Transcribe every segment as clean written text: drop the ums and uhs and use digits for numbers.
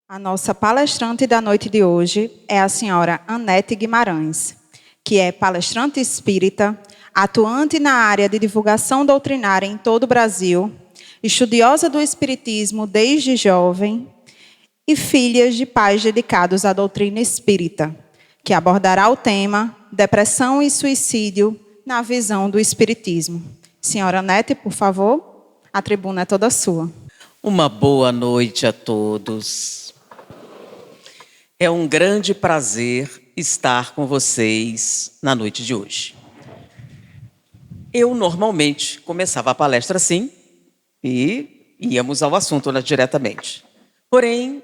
A nossa palestrante da noite de hoje é a senhora Anete Guimarães, que é palestrante espírita, atuante na área de divulgação doutrinária em todo o Brasil, estudiosa do espiritismo desde jovem e filha de pais dedicados à doutrina espírita, que abordará o tema depressão e suicídio na visão do espiritismo. Senhora Anete, por favor, a tribuna é toda sua. Uma boa noite a todos. É um grande prazer estar com vocês na noite de hoje. Eu normalmente começava a palestra assim e íamos ao assunto diretamente. Porém,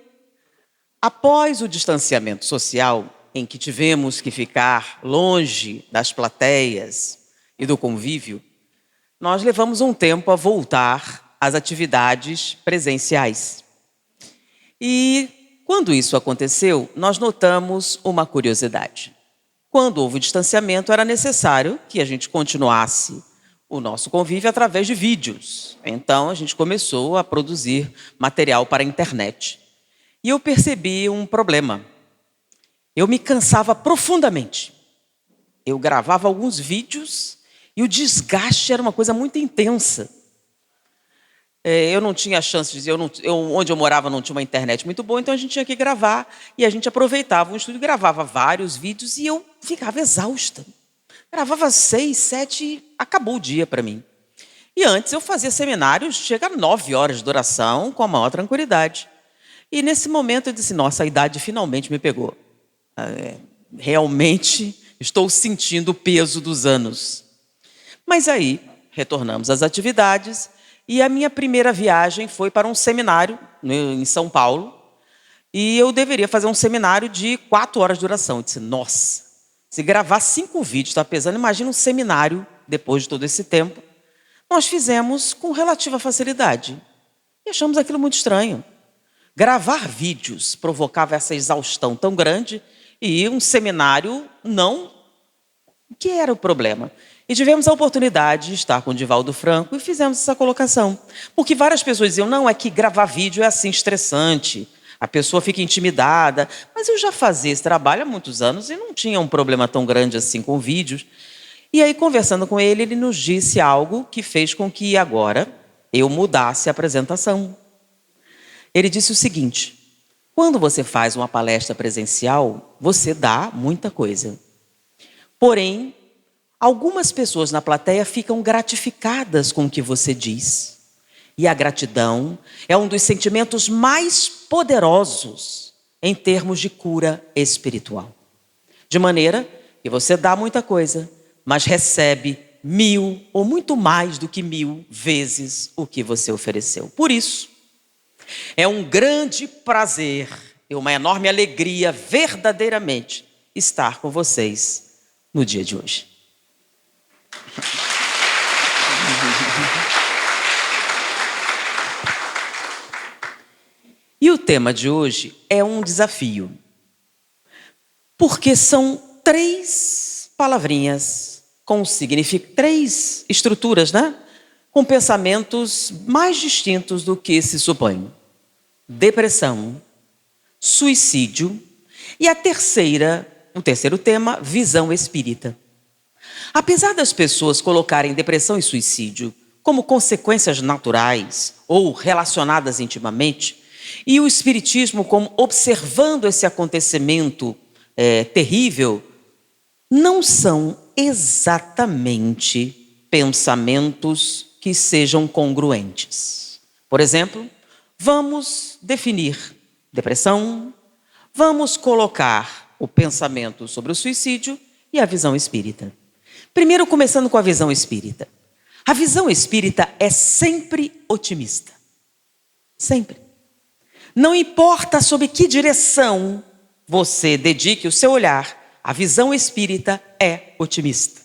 após o distanciamento social, em que tivemos que ficar longe das plateias e do convívio, nós levamos um tempo a voltar às atividades presenciais. E quando isso aconteceu, nós notamos uma curiosidade. Quando houve o distanciamento, era necessário que a gente continuasse o nosso convívio através de vídeos. Então, a gente começou a produzir material para a internet. E eu percebi um problema. Eu me cansava profundamente. Eu gravava alguns vídeos e o desgaste era uma coisa muito intensa. Eu não tinha chance de dizer, onde eu morava não tinha uma internet muito boa, então a gente tinha que gravar e a gente aproveitava um estúdio, gravava vários vídeos e eu ficava exausta. Gravava 6, 7 e acabou o dia para mim. E antes eu fazia seminários, chega a 9 horas de duração, com a maior tranquilidade. E nesse momento eu disse, nossa, a idade finalmente me pegou. Realmente estou sentindo o peso dos anos. Mas aí, retornamos às atividades. E a minha primeira viagem foi para um seminário em São Paulo. E eu deveria fazer um seminário de 4 horas de duração. Eu disse, nossa, se gravar 5 vídeos está pesando, imagina um seminário depois de todo esse tempo. Nós fizemos com relativa facilidade. E achamos aquilo muito estranho. Gravar vídeos provocava essa exaustão tão grande e um seminário não. O que era o problema? E tivemos a oportunidade de estar com o Divaldo Franco e fizemos essa colocação. Porque várias pessoas diziam, não, é que gravar vídeo é assim estressante, a pessoa fica intimidada. Mas eu já fazia esse trabalho há muitos anos e não tinha um problema tão grande assim com vídeos. E aí, conversando com ele, ele nos disse algo que fez com que agora eu mudasse a apresentação. Ele disse o seguinte, quando você faz uma palestra presencial, você dá muita coisa. Porém, algumas pessoas na plateia ficam gratificadas com o que você diz. E a gratidão é um dos sentimentos mais poderosos em termos de cura espiritual. De maneira que você dá muita coisa, mas recebe 1000 ou muito mais do que 1000 vezes o que você ofereceu. Por isso, é um grande prazer e uma enorme alegria verdadeiramente estar com vocês no dia de hoje. E o tema de hoje é um desafio, porque são 3 palavrinhas com significado, 3 estruturas, né? Com pensamentos mais distintos do que se supõe. Depressão, suicídio e o terceiro tema, visão espírita. Apesar das pessoas colocarem depressão e suicídio como consequências naturais ou relacionadas intimamente, e o espiritismo como observando esse acontecimento terrível, não são exatamente pensamentos que sejam congruentes. Por exemplo, vamos definir depressão, vamos colocar o pensamento sobre o suicídio e a visão espírita. Primeiro, começando com a visão espírita. A visão espírita é sempre otimista. Sempre. Não importa sob que direção você dedique o seu olhar, a visão espírita é otimista.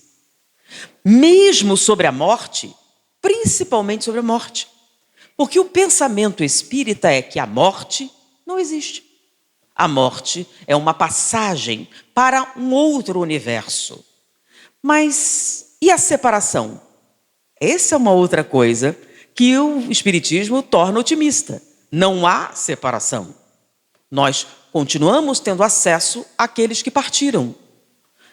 Mesmo sobre a morte, principalmente sobre a morte. Porque o pensamento espírita é que a morte não existe. A morte é uma passagem para um outro universo. Mas e a separação? Essa é uma outra coisa que o Espiritismo torna otimista. Não há separação. Nós continuamos tendo acesso àqueles que partiram.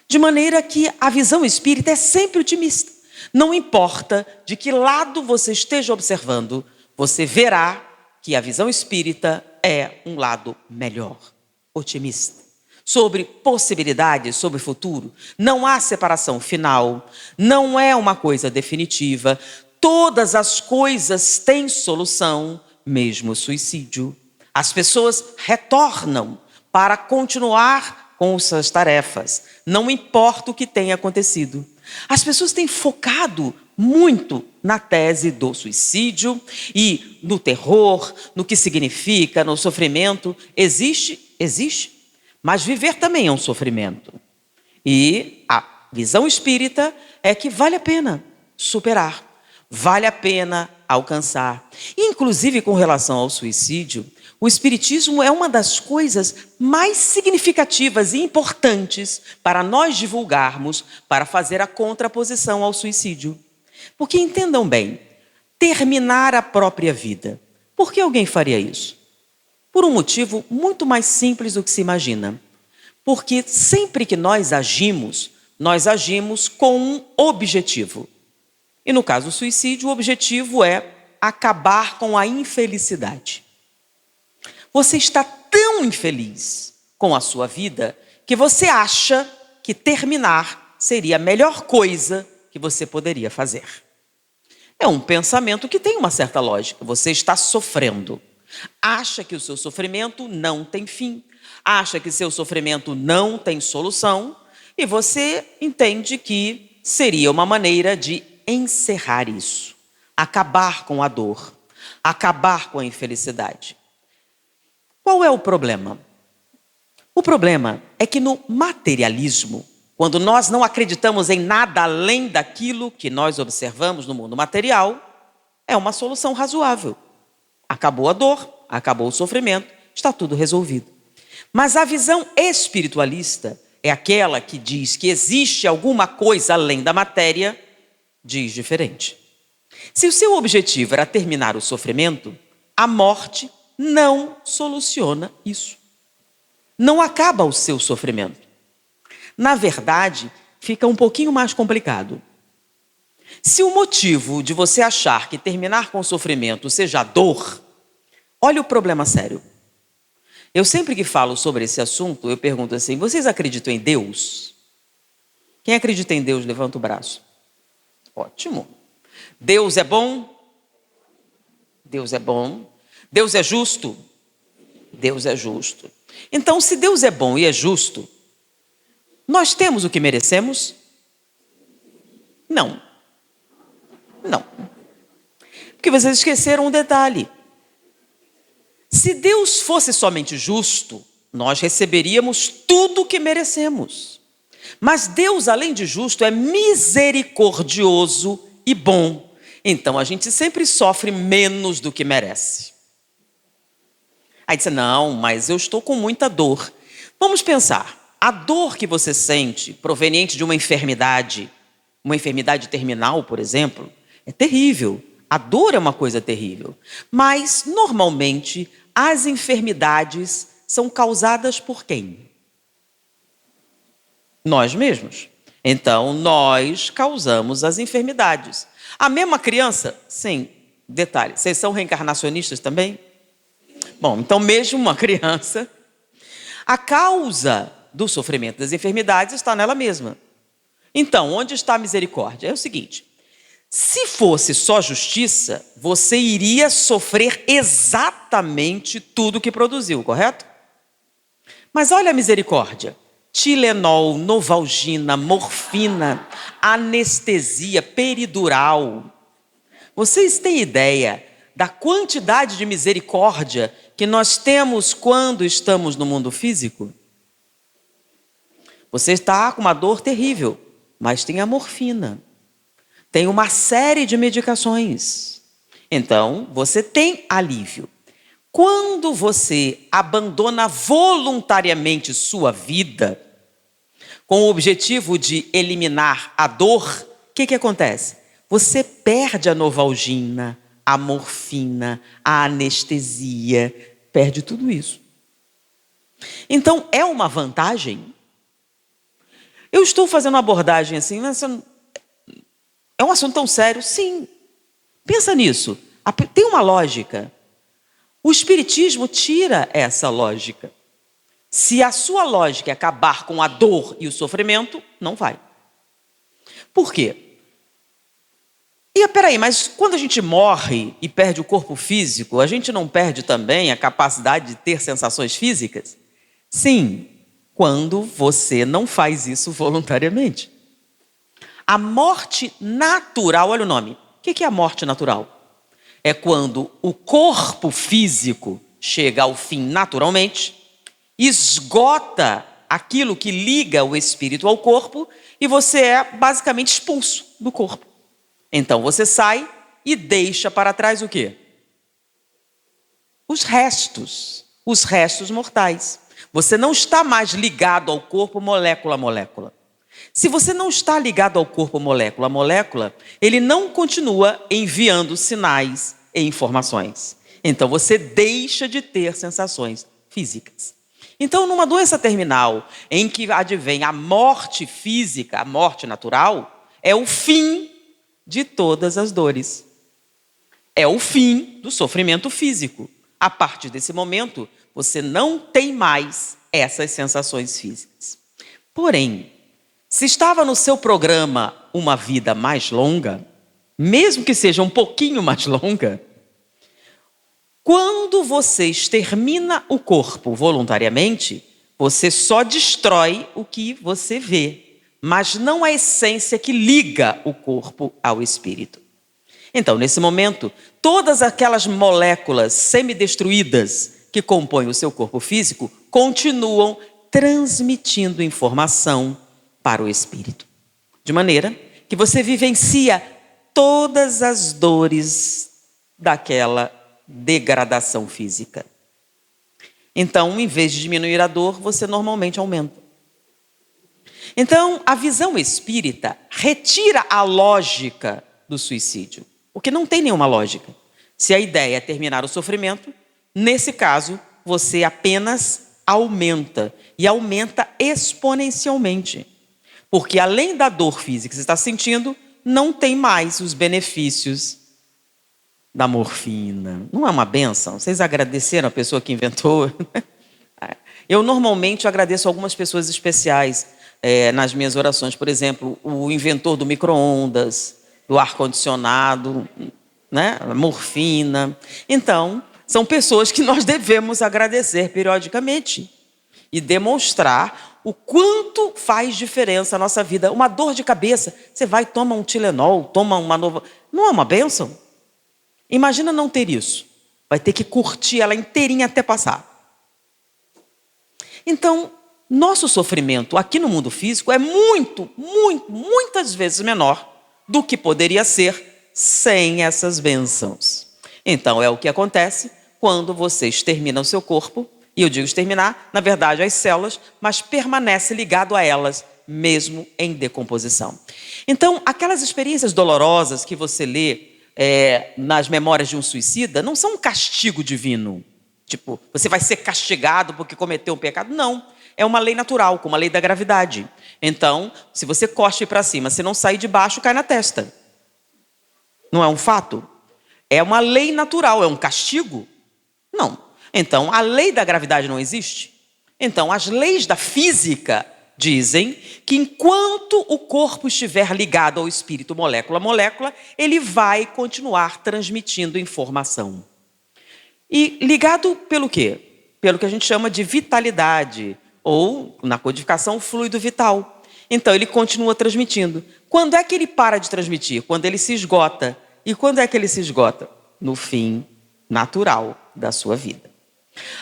De maneira que a visão espírita é sempre otimista. Não importa de que lado você esteja observando, você verá que a visão espírita é um lado melhor, otimista. Sobre possibilidades, sobre futuro, não há separação final, não é uma coisa definitiva. Todas as coisas têm solução, mesmo o suicídio. As pessoas retornam para continuar com suas tarefas, não importa o que tenha acontecido. As pessoas têm focado muito na tese do suicídio e no terror, no que significa, no sofrimento. Existe, mas viver também é um sofrimento. E a visão espírita é que vale a pena superar, vale a pena alcançar. Inclusive, com relação ao suicídio, o Espiritismo é uma das coisas mais significativas e importantes para nós divulgarmos, para fazer a contraposição ao suicídio. Porque entendam bem, terminar a própria vida. Por que alguém faria isso? Por um motivo muito mais simples do que se imagina. Porque sempre que nós agimos com um objetivo. E no caso do suicídio, o objetivo é acabar com a infelicidade. Você está tão infeliz com a sua vida que você acha que terminar seria a melhor coisa que você poderia fazer. É um pensamento que tem uma certa lógica. Você está sofrendo. Acha que o seu sofrimento não tem fim. Acha que seu sofrimento não tem solução. E você entende que seria uma maneira de encerrar isso. Acabar com a dor. Acabar com a infelicidade. Qual é o problema? O problema é que no materialismo, quando nós não acreditamos em nada além daquilo que nós observamos no mundo material, é uma solução razoável. Acabou a dor, acabou o sofrimento, está tudo resolvido. Mas a visão espiritualista é aquela que diz que existe alguma coisa além da matéria, diz diferente. Se o seu objetivo era terminar o sofrimento, a morte não soluciona isso. Não acaba o seu sofrimento. Na verdade, fica um pouquinho mais complicado. Se o motivo de você achar que terminar com o sofrimento seja a dor, olha o problema sério. Eu sempre que falo sobre esse assunto, eu pergunto assim, vocês acreditam em Deus? Quem acredita em Deus, levanta o braço. Ótimo. Deus é bom? Deus é bom. Deus é justo? Deus é justo. Então, se Deus é bom e é justo, nós temos o que merecemos? Não. Não. Porque vocês esqueceram um detalhe. Se Deus fosse somente justo, nós receberíamos tudo o que merecemos. Mas Deus, além de justo, é misericordioso e bom. Então, a gente sempre sofre menos do que merece. Aí diz, não, mas eu estou com muita dor. Vamos pensar, a dor que você sente proveniente de uma enfermidade terminal, por exemplo, é terrível. A dor é uma coisa terrível. Mas, normalmente, as enfermidades são causadas por quem? Nós mesmos. Então, nós causamos as enfermidades. A mesma criança? Sim. Detalhe, vocês são reencarnacionistas também? Bom, então mesmo uma criança, a causa do sofrimento das enfermidades está nela mesma. Então, onde está a misericórdia? É o seguinte, se fosse só justiça, você iria sofrer exatamente tudo que produziu, correto? Mas olha a misericórdia. Tilenol, Novalgina, morfina, anestesia peridural. Vocês têm ideia da quantidade de misericórdia que nós temos quando estamos no mundo físico? Você está com uma dor terrível, mas tem a morfina. Tem uma série de medicações. Então, você tem alívio. Quando você abandona voluntariamente sua vida, com o objetivo de eliminar a dor, o que acontece? Você perde a Novalgina, a morfina, a anestesia, perde tudo isso. Então, é uma vantagem? Eu estou fazendo uma abordagem assim, mas é um assunto tão sério? Sim. Pensa nisso. Tem uma lógica. O Espiritismo tira essa lógica. Se a sua lógica é acabar com a dor e o sofrimento, não vai. Por quê? Peraí, mas quando a gente morre e perde o corpo físico, a gente não perde também a capacidade de ter sensações físicas? Sim, quando você não faz isso voluntariamente. A morte natural, olha o nome. O que é a morte natural? É quando o corpo físico chega ao fim naturalmente, esgota aquilo que liga o espírito ao corpo e você é basicamente expulso do corpo. Então você sai e deixa para trás o quê? Os restos mortais. Você não está mais ligado ao corpo molécula a molécula. Se você não está ligado ao corpo molécula a molécula, ele não continua enviando sinais e informações. Então você deixa de ter sensações físicas. Então, numa doença terminal, em que advém a morte física, a morte natural, é o fim de todas as dores. É o fim do sofrimento físico. A partir desse momento, você não tem mais essas sensações físicas. Porém, se estava no seu programa uma vida mais longa, mesmo que seja um pouquinho mais longa, quando você extermina o corpo voluntariamente, você só destrói o que você vê, mas não a essência que liga o corpo ao espírito. Então, nesse momento, todas aquelas moléculas semidestruídas que compõem o seu corpo físico continuam transmitindo informação para o espírito. De maneira que você vivencia todas as dores daquela degradação física. Então, em vez de diminuir a dor, você normalmente aumenta. Então, a visão espírita retira a lógica do suicídio, porque não tem nenhuma lógica. Se a ideia é terminar o sofrimento, nesse caso, você apenas aumenta, e aumenta exponencialmente. Porque além da dor física que você está sentindo, não tem mais os benefícios da morfina. Não é uma bênção? Vocês agradeceram a pessoa que inventou? Eu normalmente agradeço algumas pessoas especiais nas minhas orações. Por exemplo, o inventor do micro-ondas, do ar-condicionado, né? A morfina. Então, são pessoas que nós devemos agradecer periodicamente e demonstrar o quanto faz diferença a nossa vida. Uma dor de cabeça, você vai, toma um Tilenol, toma uma nova... Não é uma bênção? Imagina não ter isso. Vai ter que curtir ela inteirinha até passar. Então, nosso sofrimento aqui no mundo físico é muitas vezes menor do que poderia ser sem essas bênçãos. Então, é o que acontece quando você extermina o seu corpo. E eu digo exterminar, na verdade, as células, mas permanece ligado a elas, mesmo em decomposição. Então, aquelas experiências dolorosas que você lê nas memórias de um suicida, não são um castigo divino. Tipo, você vai ser castigado porque cometeu um pecado. Não, é uma lei natural, como a lei da gravidade. Então, se você cospe para cima, se não sair de baixo, cai na testa. Não é um fato? É uma lei natural, é um castigo? Não. Então, a lei da gravidade não existe? Então, as leis da física dizem que enquanto o corpo estiver ligado ao espírito molécula a molécula, ele vai continuar transmitindo informação. E ligado pelo quê? Pelo que a gente chama de vitalidade, ou, na codificação, fluido vital. Então, ele continua transmitindo. Quando é que ele para de transmitir? Quando ele se esgota. E quando é que ele se esgota? No fim natural da sua vida.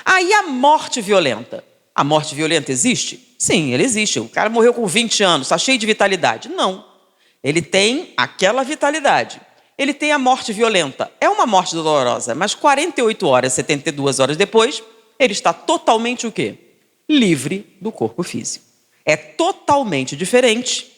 Aí a morte violenta. A morte violenta existe? Sim, ele existe. O cara morreu com 20 anos, está cheio de vitalidade. Não. Ele tem aquela vitalidade. ele tem a morte violenta. É uma morte dolorosa, mas 48 horas, 72 horas depois, ele está totalmente o quê? Livre do corpo físico. É totalmente diferente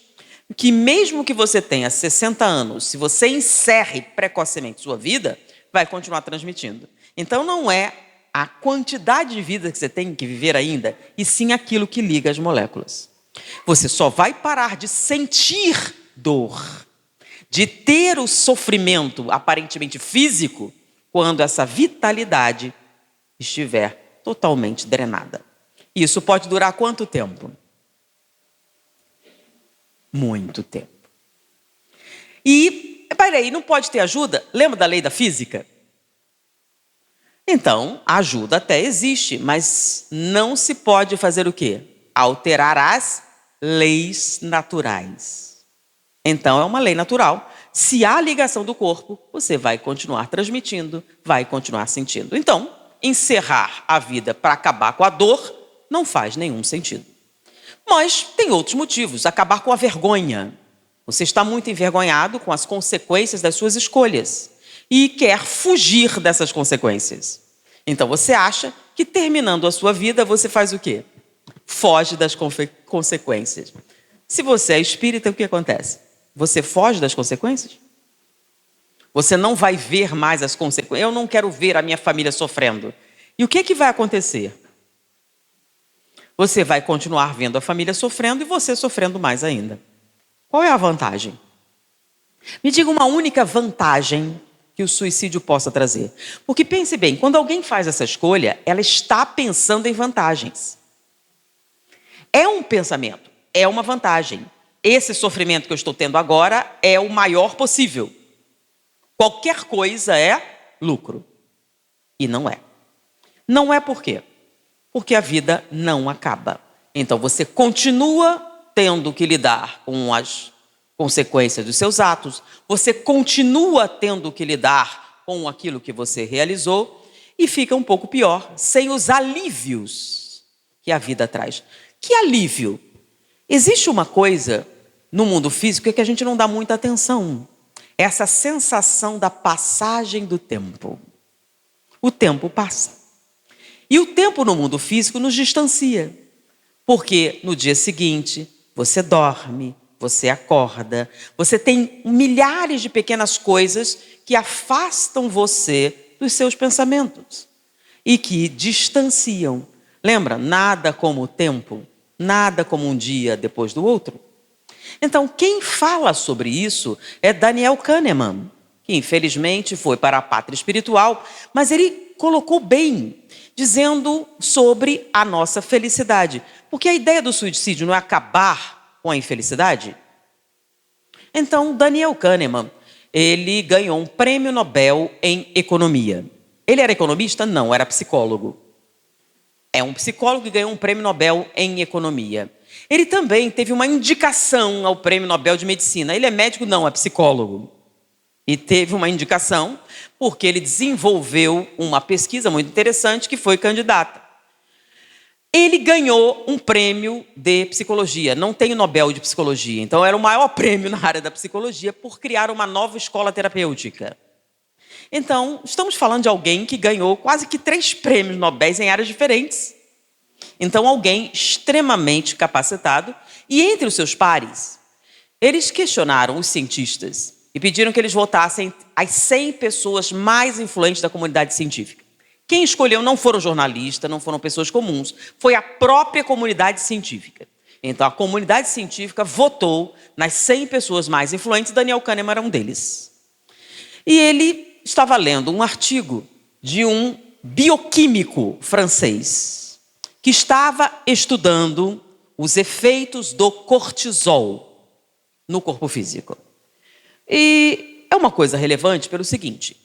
que mesmo que você tenha 60 anos, se você encerre precocemente sua vida, vai continuar transmitindo. Então não é a quantidade de vida que você tem que viver ainda, e sim aquilo que liga as moléculas. Você só vai parar de sentir dor, de ter o sofrimento aparentemente físico, quando essa vitalidade estiver totalmente drenada. Isso pode durar quanto tempo? Muito tempo. E, peraí, não pode ter ajuda? Lembra da lei da física? Então, a ajuda até existe, mas não se pode fazer o quê? Alterar as leis naturais. Então, é uma lei natural. Se há ligação do corpo, você vai continuar transmitindo, vai continuar sentindo. Então, encerrar a vida para acabar com a dor não faz nenhum sentido. Mas tem outros motivos. Acabar com a vergonha. Você está muito envergonhado com as consequências das suas escolhas e quer fugir dessas consequências. Então você acha que terminando a sua vida você faz o quê? Foge das consequências. Se você é espírita, o que acontece? Você foge das consequências? Você não vai ver mais as consequências. Eu não quero ver a minha família sofrendo. E o que vai acontecer? Você vai continuar vendo a família sofrendo e você sofrendo mais ainda. Qual é a vantagem? Me diga uma única vantagem que o suicídio possa trazer. Porque pense bem, quando alguém faz essa escolha, ela está pensando em vantagens. É um pensamento, é uma vantagem. Esse sofrimento que eu estou tendo agora é o maior possível. Qualquer coisa é lucro. E não é. Não é por quê? Porque a vida não acaba. Então você continua tendo que lidar com as consequências dos seus atos, você continua tendo que lidar com aquilo que você realizou e fica um pouco pior, sem os alívios que a vida traz. Que alívio? Existe uma coisa no mundo físico que a gente não dá muita atenção. Essa sensação da passagem do tempo. O tempo passa. E o tempo no mundo físico nos distancia. Porque no dia seguinte, você dorme, você acorda, você tem milhares de pequenas coisas que afastam você dos seus pensamentos e que distanciam. Lembra? Nada como o tempo, nada como um dia depois do outro. Então, quem fala sobre isso é Daniel Kahneman, que infelizmente foi para a pátria espiritual, mas ele colocou bem, dizendo sobre a nossa felicidade. Porque a ideia do suicídio não é acabar com a infelicidade? Então, Daniel Kahneman, ele ganhou um prêmio Nobel em economia. Ele era economista? Não, era psicólogo. É um psicólogo que ganhou um prêmio Nobel em economia. Ele também teve uma indicação ao prêmio Nobel de medicina. Ele é médico? Não, é psicólogo. E teve uma indicação porque ele desenvolveu uma pesquisa muito interessante que foi candidata. Ele ganhou um prêmio de psicologia, não tem o Nobel de psicologia, então era o maior prêmio na área da psicologia por criar uma nova escola terapêutica. Então, estamos falando de alguém que ganhou quase que 3 prêmios Nobéis em áreas diferentes. Então, alguém extremamente capacitado. E entre os seus pares, eles questionaram os cientistas e pediram que eles votassem as 100 pessoas mais influentes da comunidade científica. Quem escolheu não foram jornalistas, não foram pessoas comuns, foi a própria comunidade científica. Então, a comunidade científica votou nas 100 pessoas mais influentes, Daniel Kahneman era um deles. E ele estava lendo um artigo de um bioquímico francês, que estava estudando os efeitos do cortisol no corpo físico. E é uma coisa relevante pelo seguinte: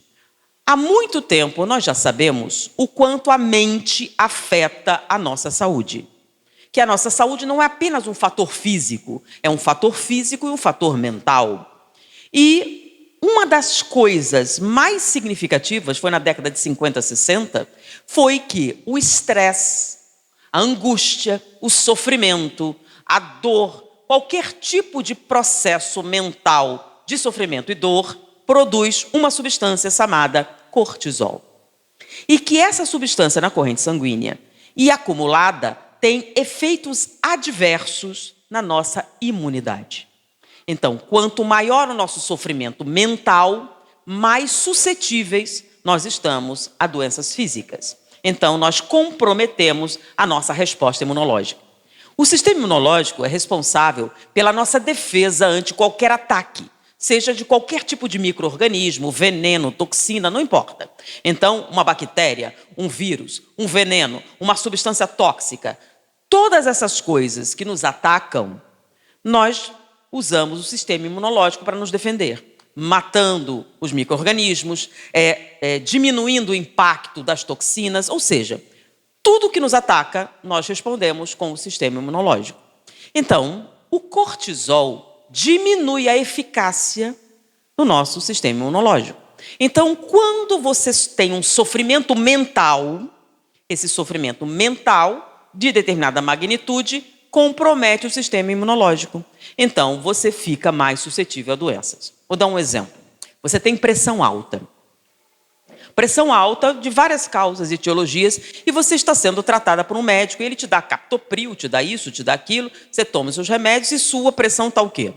há muito tempo nós já sabemos o quanto a mente afeta a nossa saúde. Que a nossa saúde não é apenas um fator físico, é um fator físico e um fator mental. E uma das coisas mais significativas, foi na década de 50, 60, foi que o estresse, a angústia, o sofrimento, a dor, qualquer tipo de processo mental de sofrimento e dor produz uma substância chamada cortisol. E que essa substância na corrente sanguínea e acumulada tem efeitos adversos na nossa imunidade. Então, quanto maior o nosso sofrimento mental, mais suscetíveis nós estamos a doenças físicas. Então, nós comprometemos a nossa resposta imunológica. O sistema imunológico é responsável pela nossa defesa ante qualquer ataque, seja de qualquer tipo de micro-organismo, veneno, toxina, não importa. Então, uma bactéria, um vírus, um veneno, uma substância tóxica, todas essas coisas que nos atacam, nós usamos o sistema imunológico para nos defender, matando os micro-organismos, diminuindo o impacto das toxinas, ou seja, tudo que nos ataca, nós respondemos com o sistema imunológico. Então, o cortisol diminui a eficácia do nosso sistema imunológico. Então, quando você tem um sofrimento mental, esse sofrimento mental, de determinada magnitude, compromete o sistema imunológico. Então, você fica mais suscetível a doenças. Vou dar um exemplo. Você tem pressão alta. Pressão alta de várias causas e etiologias, e você está sendo tratada por um médico, e ele te dá captopril, te dá isso, te dá aquilo, você toma os seus remédios e sua pressão está o quê?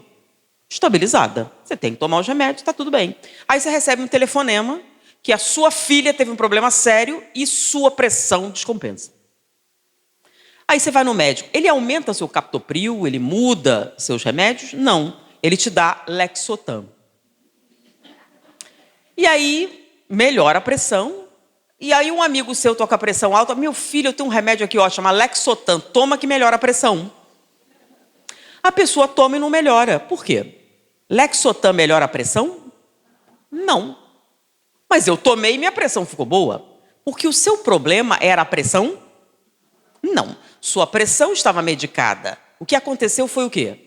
Estabilizada. Você tem que tomar os remédios, está tudo bem. Aí você recebe um telefonema que a sua filha teve um problema sério e sua pressão descompensa. Aí você vai no médico, ele aumenta seu captopril, ele muda seus remédios? Não, ele te dá Lexotan. E aí melhora a pressão, e aí um amigo seu toca a pressão alta, meu filho, eu tenho um remédio aqui, ó, chama Lexotan, toma que melhora a pressão. A pessoa toma e não melhora. Por quê? Lexotan melhora a pressão? Não. Mas eu tomei e minha pressão ficou boa. Porque o seu problema era a pressão? Não. Sua pressão estava medicada. O que aconteceu foi o quê?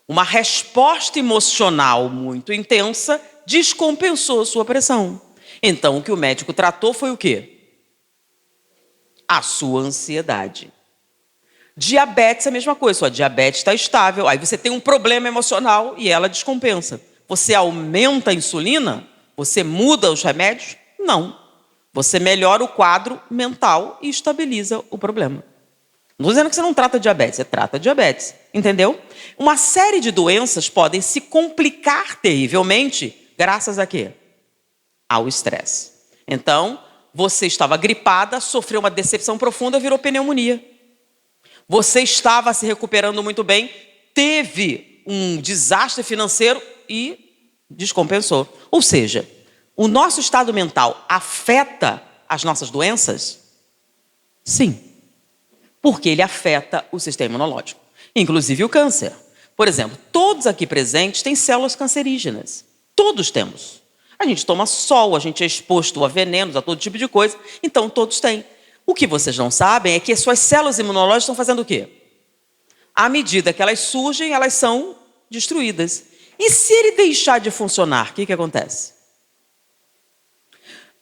Uma resposta emocional muito intensa descompensou a sua pressão. Então, o que o médico tratou foi o quê? A sua ansiedade. Diabetes é a mesma coisa, sua diabetes está estável, aí você tem um problema emocional e ela descompensa. Você aumenta a insulina? Você muda os remédios? Não. Você melhora o quadro mental e estabiliza o problema. Não estou dizendo que você não trata diabetes, você trata diabetes, entendeu? Uma série de doenças podem se complicar terrivelmente graças a quê? Ao estresse. Então, você estava gripada, sofreu uma decepção profunda, virou pneumonia. Você estava se recuperando muito bem, teve um desastre financeiro e descompensou. Ou seja, o nosso estado mental afeta as nossas doenças? Sim, porque ele afeta o sistema imunológico, inclusive o câncer. Por exemplo, todos aqui presentes têm células cancerígenas. Todos temos. A gente toma sol, a gente é exposto a venenos, a todo tipo de coisa, então todos têm. O que vocês não sabem é que as suas células imunológicas estão fazendo o quê? À medida que elas surgem, elas são destruídas. E se ele deixar de funcionar, o que acontece?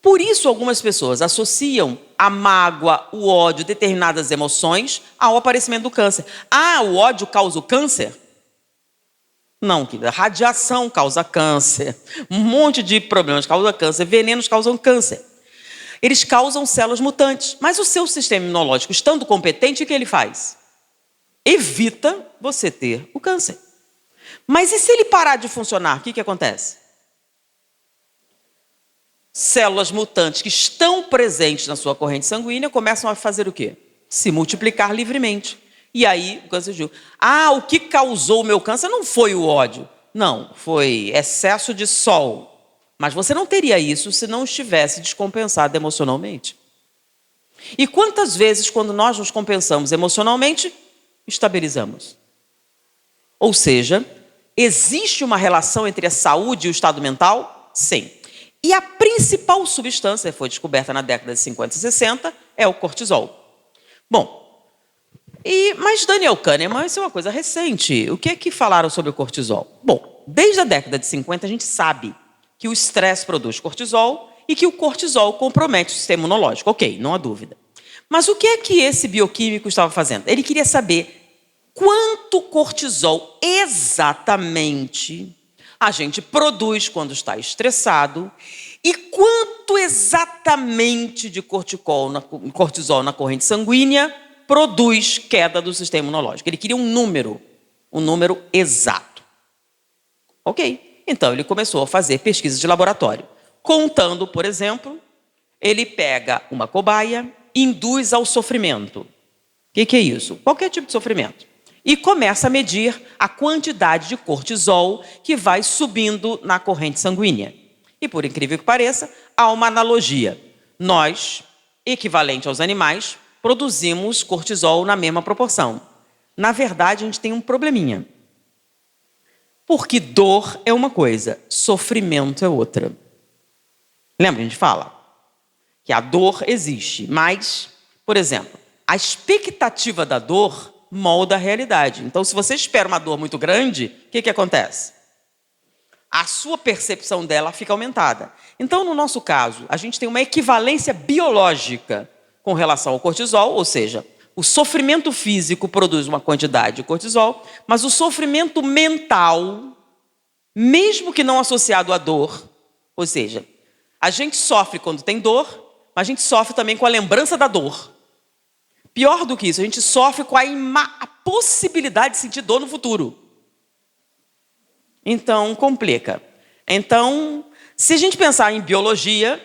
Por isso, algumas pessoas associam a mágoa, o ódio, determinadas emoções ao aparecimento do câncer. Ah, o ódio causa o câncer? Não, querida. Radiação causa câncer. Um monte de problemas causam câncer. Venenos causam câncer. Eles causam células mutantes. Mas o seu sistema imunológico, estando competente, o que ele faz? Evita você ter o câncer. Mas e se ele parar de funcionar, o que acontece? Células mutantes que estão presentes na sua corrente sanguínea começam a fazer o quê? Se multiplicar livremente. E aí o câncer surgiu. Ah, o que causou o meu câncer não foi o ódio. Não, foi excesso de sol. Mas você não teria isso se não estivesse descompensado emocionalmente. E quantas vezes, quando nós nos compensamos emocionalmente, estabilizamos? Ou seja, existe uma relação entre a saúde e o estado mental? Sim. E a principal substância que foi descoberta na década de 50 e 60 é o cortisol. Bom, mas Daniel Kahneman, isso é uma coisa recente. O que é que falaram sobre o cortisol? Bom, desde a década de 50 a gente sabe que o estresse produz cortisol e que o cortisol compromete o sistema imunológico. Ok, não há dúvida. Mas o que é que esse bioquímico estava fazendo? Ele queria saber quanto cortisol exatamente a gente produz quando está estressado. E quanto exatamente de cortisol na corrente sanguínea produz queda do sistema imunológico? Ele queria um número exato. Ok, então ele começou a fazer pesquisas de laboratório, contando, por exemplo, ele pega uma cobaia, induz ao sofrimento. O que é isso? Qualquer tipo de sofrimento. E começa a medir a quantidade de cortisol que vai subindo na corrente sanguínea. E por incrível que pareça, há uma analogia. Nós, equivalente aos animais, produzimos cortisol na mesma proporção. Na verdade, a gente tem um probleminha. Porque dor é uma coisa, sofrimento é outra. Lembra que a gente fala? Que a dor existe, mas, por exemplo, a expectativa da dor molda a realidade. Então, se você espera uma dor muito grande, o que acontece? A sua percepção dela fica aumentada. Então, no nosso caso, a gente tem uma equivalência biológica com relação ao cortisol, ou seja, o sofrimento físico produz uma quantidade de cortisol, mas o sofrimento mental, mesmo que não associado à dor, ou seja, a gente sofre quando tem dor, mas a gente sofre também com a lembrança da dor. Pior do que isso, a gente sofre com a possibilidade de sentir dor no futuro. Então, complica. Então, se a gente pensar em biologia,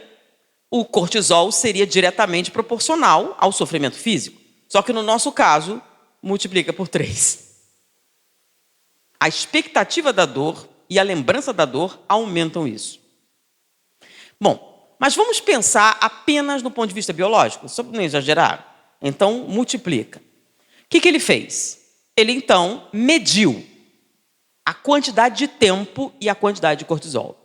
o cortisol seria diretamente proporcional ao sofrimento físico. Só que no nosso caso, multiplica por 3. A expectativa da dor e a lembrança da dor aumentam isso. Bom, mas vamos pensar apenas do ponto de vista biológico, só para não exagerar. Então, multiplica. O que ele fez? Ele, então, mediu a quantidade de tempo e a quantidade de cortisol.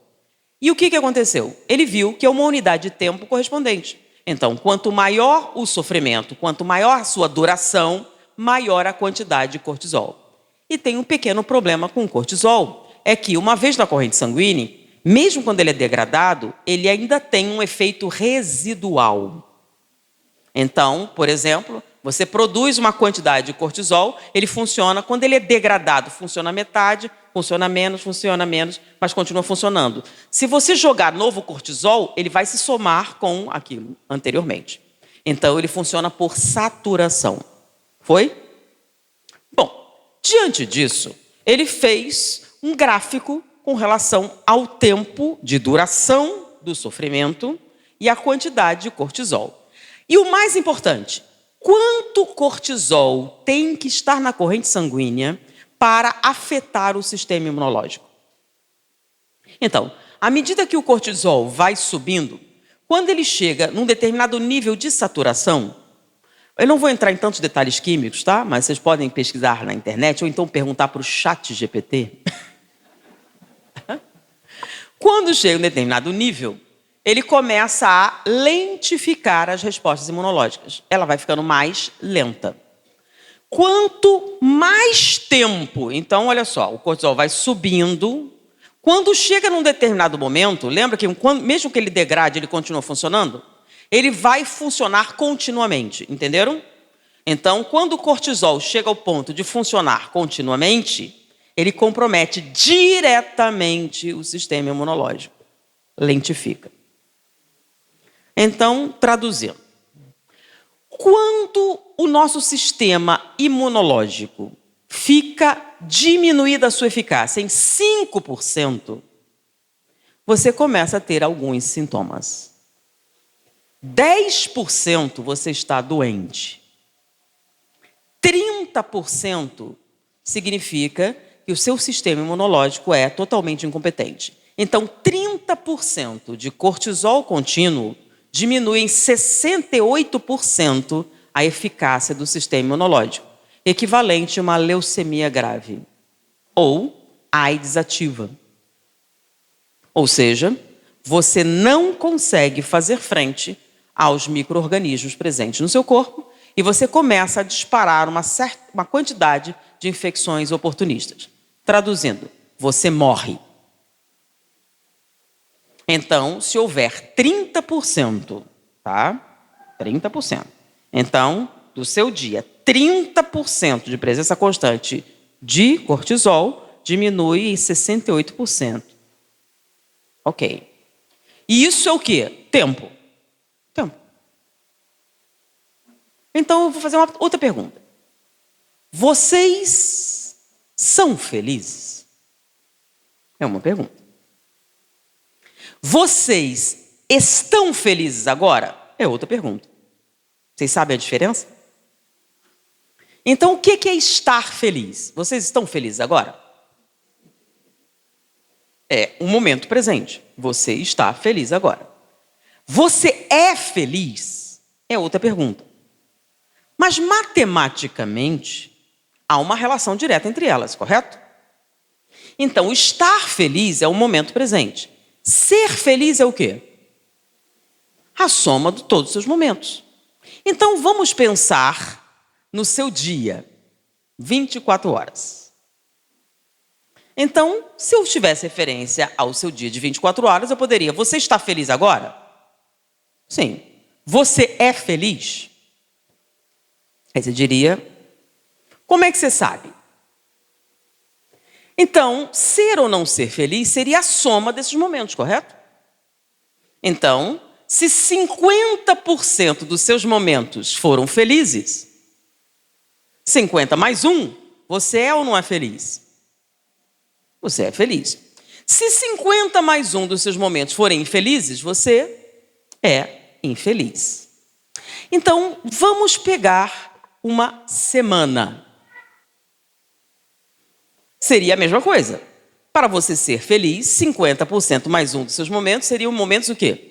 E o que aconteceu? Ele viu que é uma unidade de tempo correspondente. Então, quanto maior o sofrimento, quanto maior a sua duração, maior a quantidade de cortisol. E tem um pequeno problema com o cortisol, é que uma vez na corrente sanguínea, mesmo quando ele é degradado, ele ainda tem um efeito residual. Então, por exemplo, você produz uma quantidade de cortisol, ele funciona, quando ele é degradado, funciona metade, funciona menos, mas continua funcionando. Se você jogar novo cortisol, ele vai se somar com aquilo anteriormente. Então, ele funciona por saturação. Foi? Bom, diante disso, ele fez um gráfico com relação ao tempo de duração do sofrimento e a quantidade de cortisol. E o mais importante, quanto cortisol tem que estar na corrente sanguínea para afetar o sistema imunológico? Então, à medida que o cortisol vai subindo, quando ele chega num determinado nível de saturação, eu não vou entrar em tantos detalhes químicos, tá? Mas vocês podem pesquisar na internet ou então perguntar para o ChatGPT. Quando chega em um determinado nível, ele começa a lentificar as respostas imunológicas. Ela vai ficando mais lenta. Quanto mais tempo, então olha só, o cortisol vai subindo. Quando chega num determinado momento, lembra que mesmo que ele degrade, ele continua funcionando? Ele vai funcionar continuamente, entenderam? Então, quando o cortisol chega ao ponto de funcionar continuamente, ele compromete diretamente o sistema imunológico. Lentifica. Então, traduzindo. Quando o nosso sistema imunológico fica diminuída a sua eficácia em 5%, você começa a ter alguns sintomas. 10% você está doente. 30% significa que o seu sistema imunológico é totalmente incompetente. Então, 30% de cortisol contínuo diminui em 68% a eficácia do sistema imunológico, equivalente a uma leucemia grave ou AIDS ativa. Ou seja, você não consegue fazer frente aos micro-organismos presentes no seu corpo e você começa a disparar uma quantidade de infecções oportunistas. Traduzindo, você morre. Então, se houver 30%, tá? 30%. Então, do seu dia, 30% de presença constante de cortisol diminui em 68%. Ok. E isso é o quê? Tempo. Tempo. Então, eu vou fazer uma outra pergunta. Vocês são felizes? É uma pergunta. Vocês estão felizes agora? É outra pergunta. Vocês sabem a diferença? Então, o que é estar feliz? Vocês estão felizes agora? É um momento presente. Você está feliz agora. Você é feliz? É outra pergunta. Mas, matematicamente, há uma relação direta entre elas, correto? Então, estar feliz é o momento presente. Ser feliz é o quê? A soma de todos os seus momentos. Então, vamos pensar no seu dia, 24 horas. Então, se eu tivesse referência ao seu dia de 24 horas, eu poderia, você está feliz agora? Sim. Você é feliz? Aí você diria, como é que você sabe? Então, ser ou não ser feliz seria a soma desses momentos, correto? Então, se 50% dos seus momentos foram felizes, 50 mais 1, você é ou não é feliz? Você é feliz. Se 50 mais 1 dos seus momentos forem infelizes, você é infeliz. Então, vamos pegar uma semana. Seria a mesma coisa. Para você ser feliz, 50% mais 1 dos seus momentos seriam momentos o quê?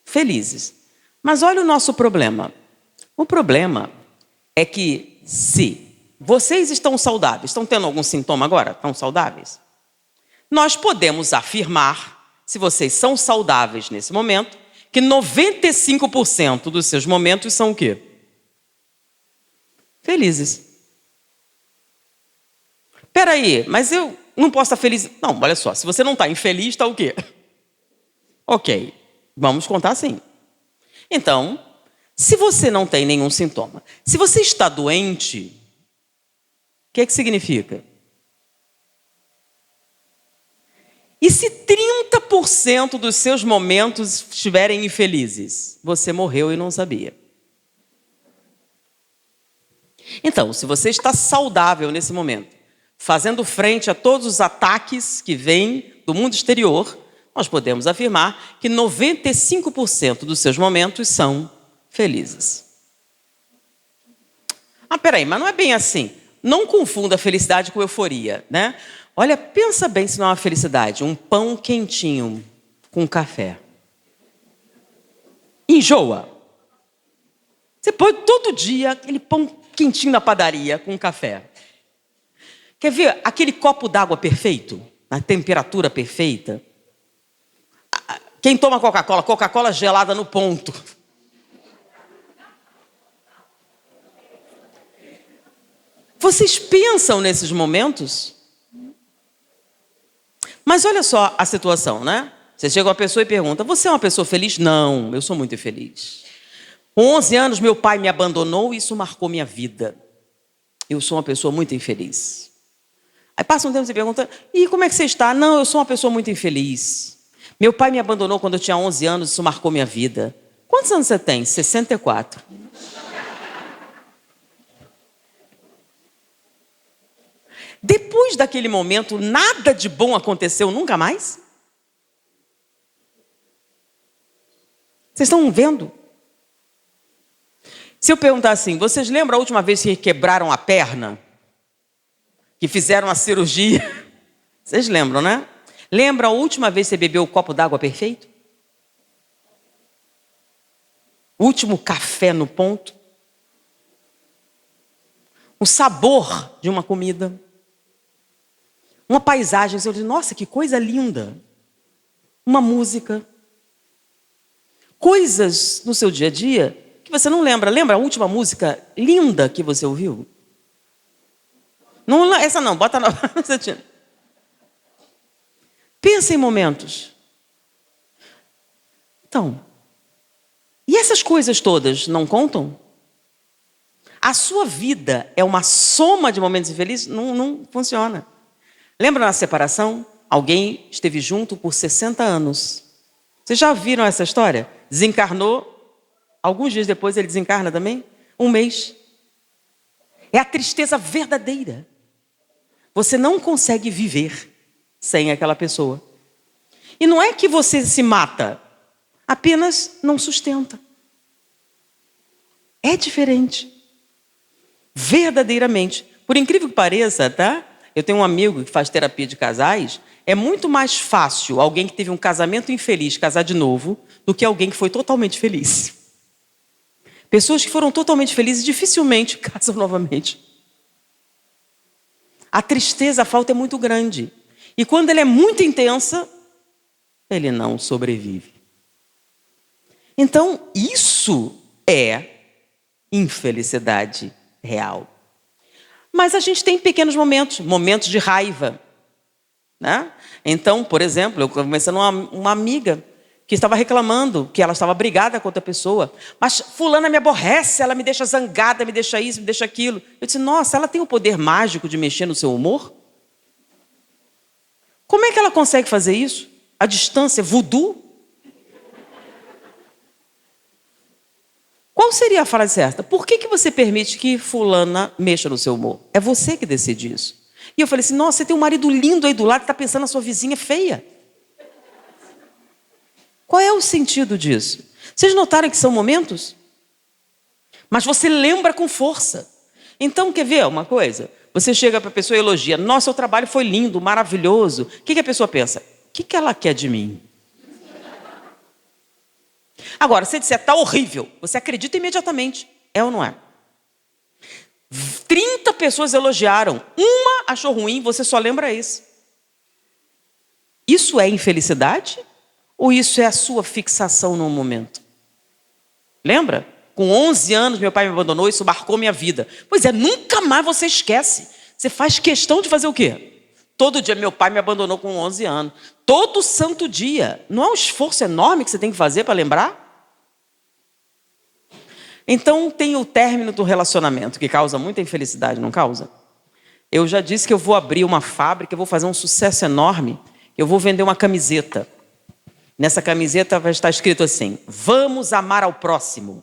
Felizes. Mas olha o nosso problema. O problema é que se vocês estão saudáveis, estão tendo algum sintoma agora? Estão saudáveis? Nós podemos afirmar, se vocês são saudáveis nesse momento, que 95% dos seus momentos são o quê? Felizes. Espera aí, mas eu não posso estar feliz. Não, olha só, se você não está infeliz, está o quê? Ok, vamos contar assim. Então, se você não tem nenhum sintoma, se você está doente, o que significa? E se 30% dos seus momentos estiverem infelizes? Você morreu e não sabia. Então, se você está saudável nesse momento, fazendo frente a todos os ataques que vêm do mundo exterior, nós podemos afirmar que 95% dos seus momentos são felizes. Peraí, mas não é bem assim. Não confunda felicidade com euforia, né? Olha, pensa bem se não é uma felicidade. Um pão quentinho com café. Enjoa. Você pode todo dia aquele pão quentinho na padaria com café. Quer ver aquele copo d'água perfeito? Na temperatura perfeita? Quem toma Coca-Cola? Coca-Cola gelada no ponto. Vocês pensam nesses momentos? Mas olha só a situação, né? Você chega uma pessoa e pergunta, você é uma pessoa feliz? Não, eu sou muito infeliz. Com 11 anos, meu pai me abandonou e isso marcou minha vida. Eu sou uma pessoa muito infeliz. Aí passa um tempo e você pergunta, e como é que você está? Não, eu sou uma pessoa muito infeliz. Meu pai me abandonou quando eu tinha 11 anos, isso marcou minha vida. Quantos anos você tem? 64. Depois daquele momento, nada de bom aconteceu nunca mais? Vocês estão vendo? Se eu perguntar assim, vocês lembram a última vez que quebraram a perna? Que fizeram a cirurgia? Vocês lembram, né? Lembra a última vez que você bebeu o copo d'água perfeito? O último café no ponto? O sabor de uma comida? Uma paisagem, você diz, nossa, que coisa linda. Uma música. Coisas no seu dia a dia que você não lembra. Lembra a última música linda que você ouviu? Não, essa não, bota na... Pensa em momentos. Então, e essas coisas todas não contam? A sua vida é uma soma de momentos infelizes? Não funciona. Lembra na separação? Alguém esteve junto por 60 anos. Vocês já viram essa história? Desencarnou, alguns dias depois ele desencarna também? Um mês. É a tristeza verdadeira. Você não consegue viver sem aquela pessoa. E não é que você se mata, apenas não sustenta. É diferente. Verdadeiramente. Por incrível que pareça, tá? Eu tenho um amigo que faz terapia de casais. É muito mais fácil alguém que teve um casamento infeliz casar de novo do que alguém que foi totalmente feliz. Pessoas que foram totalmente felizes dificilmente casam novamente. A tristeza, a falta é muito grande. E quando ela é muito intensa, ele não sobrevive. Então, isso é infelicidade real. Mas a gente tem pequenos momentos de raiva, né? Então, por exemplo, eu conversando com uma amiga que estava reclamando que ela estava brigada com outra pessoa. Mas fulana me aborrece, ela me deixa zangada, me deixa isso, me deixa aquilo. Eu disse, nossa, ela tem o poder mágico de mexer no seu humor? Como é que ela consegue fazer isso? A distância, voodoo? Qual seria a frase certa? Por que você permite que fulana mexa no seu humor? É você que decide isso. E eu falei assim, nossa, você tem um marido lindo aí do lado que está pensando na sua vizinha feia. Qual é o sentido disso? Vocês notaram que são momentos? Mas você lembra com força. Então, quer ver uma coisa? Você chega para a pessoa e elogia. Nossa, o trabalho foi lindo, maravilhoso. O que a pessoa pensa? O que ela quer de mim? Agora, se disser, está horrível, você acredita imediatamente. É ou não é? 30 pessoas elogiaram. Uma achou ruim, você só lembra esse. Isso é infelicidade? Ou isso é a sua fixação no momento? Lembra? Com 11 anos, meu pai me abandonou, isso marcou minha vida. Pois é, nunca mais você esquece. Você faz questão de fazer o quê? Todo dia, meu pai me abandonou com 11 anos. Todo santo dia. Não é um esforço enorme que você tem que fazer para lembrar? Então, tem o término do relacionamento, que causa muita infelicidade, não causa? Eu já disse que eu vou abrir uma fábrica, eu vou fazer um sucesso enorme, eu vou vender uma camiseta. Nessa camiseta vai estar escrito assim, vamos amar ao próximo.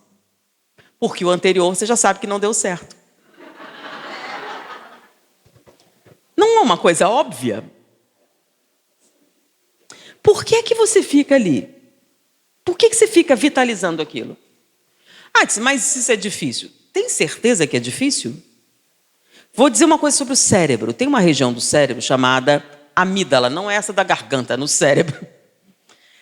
Porque o anterior você já sabe que não deu certo. Não é uma coisa óbvia? Por que é que você fica ali? Por que você fica vitalizando aquilo? Ah, mas isso é difícil. Tem certeza que é difícil? Vou dizer uma coisa sobre o cérebro. Tem uma região do cérebro chamada amígdala, não é essa da garganta, no cérebro.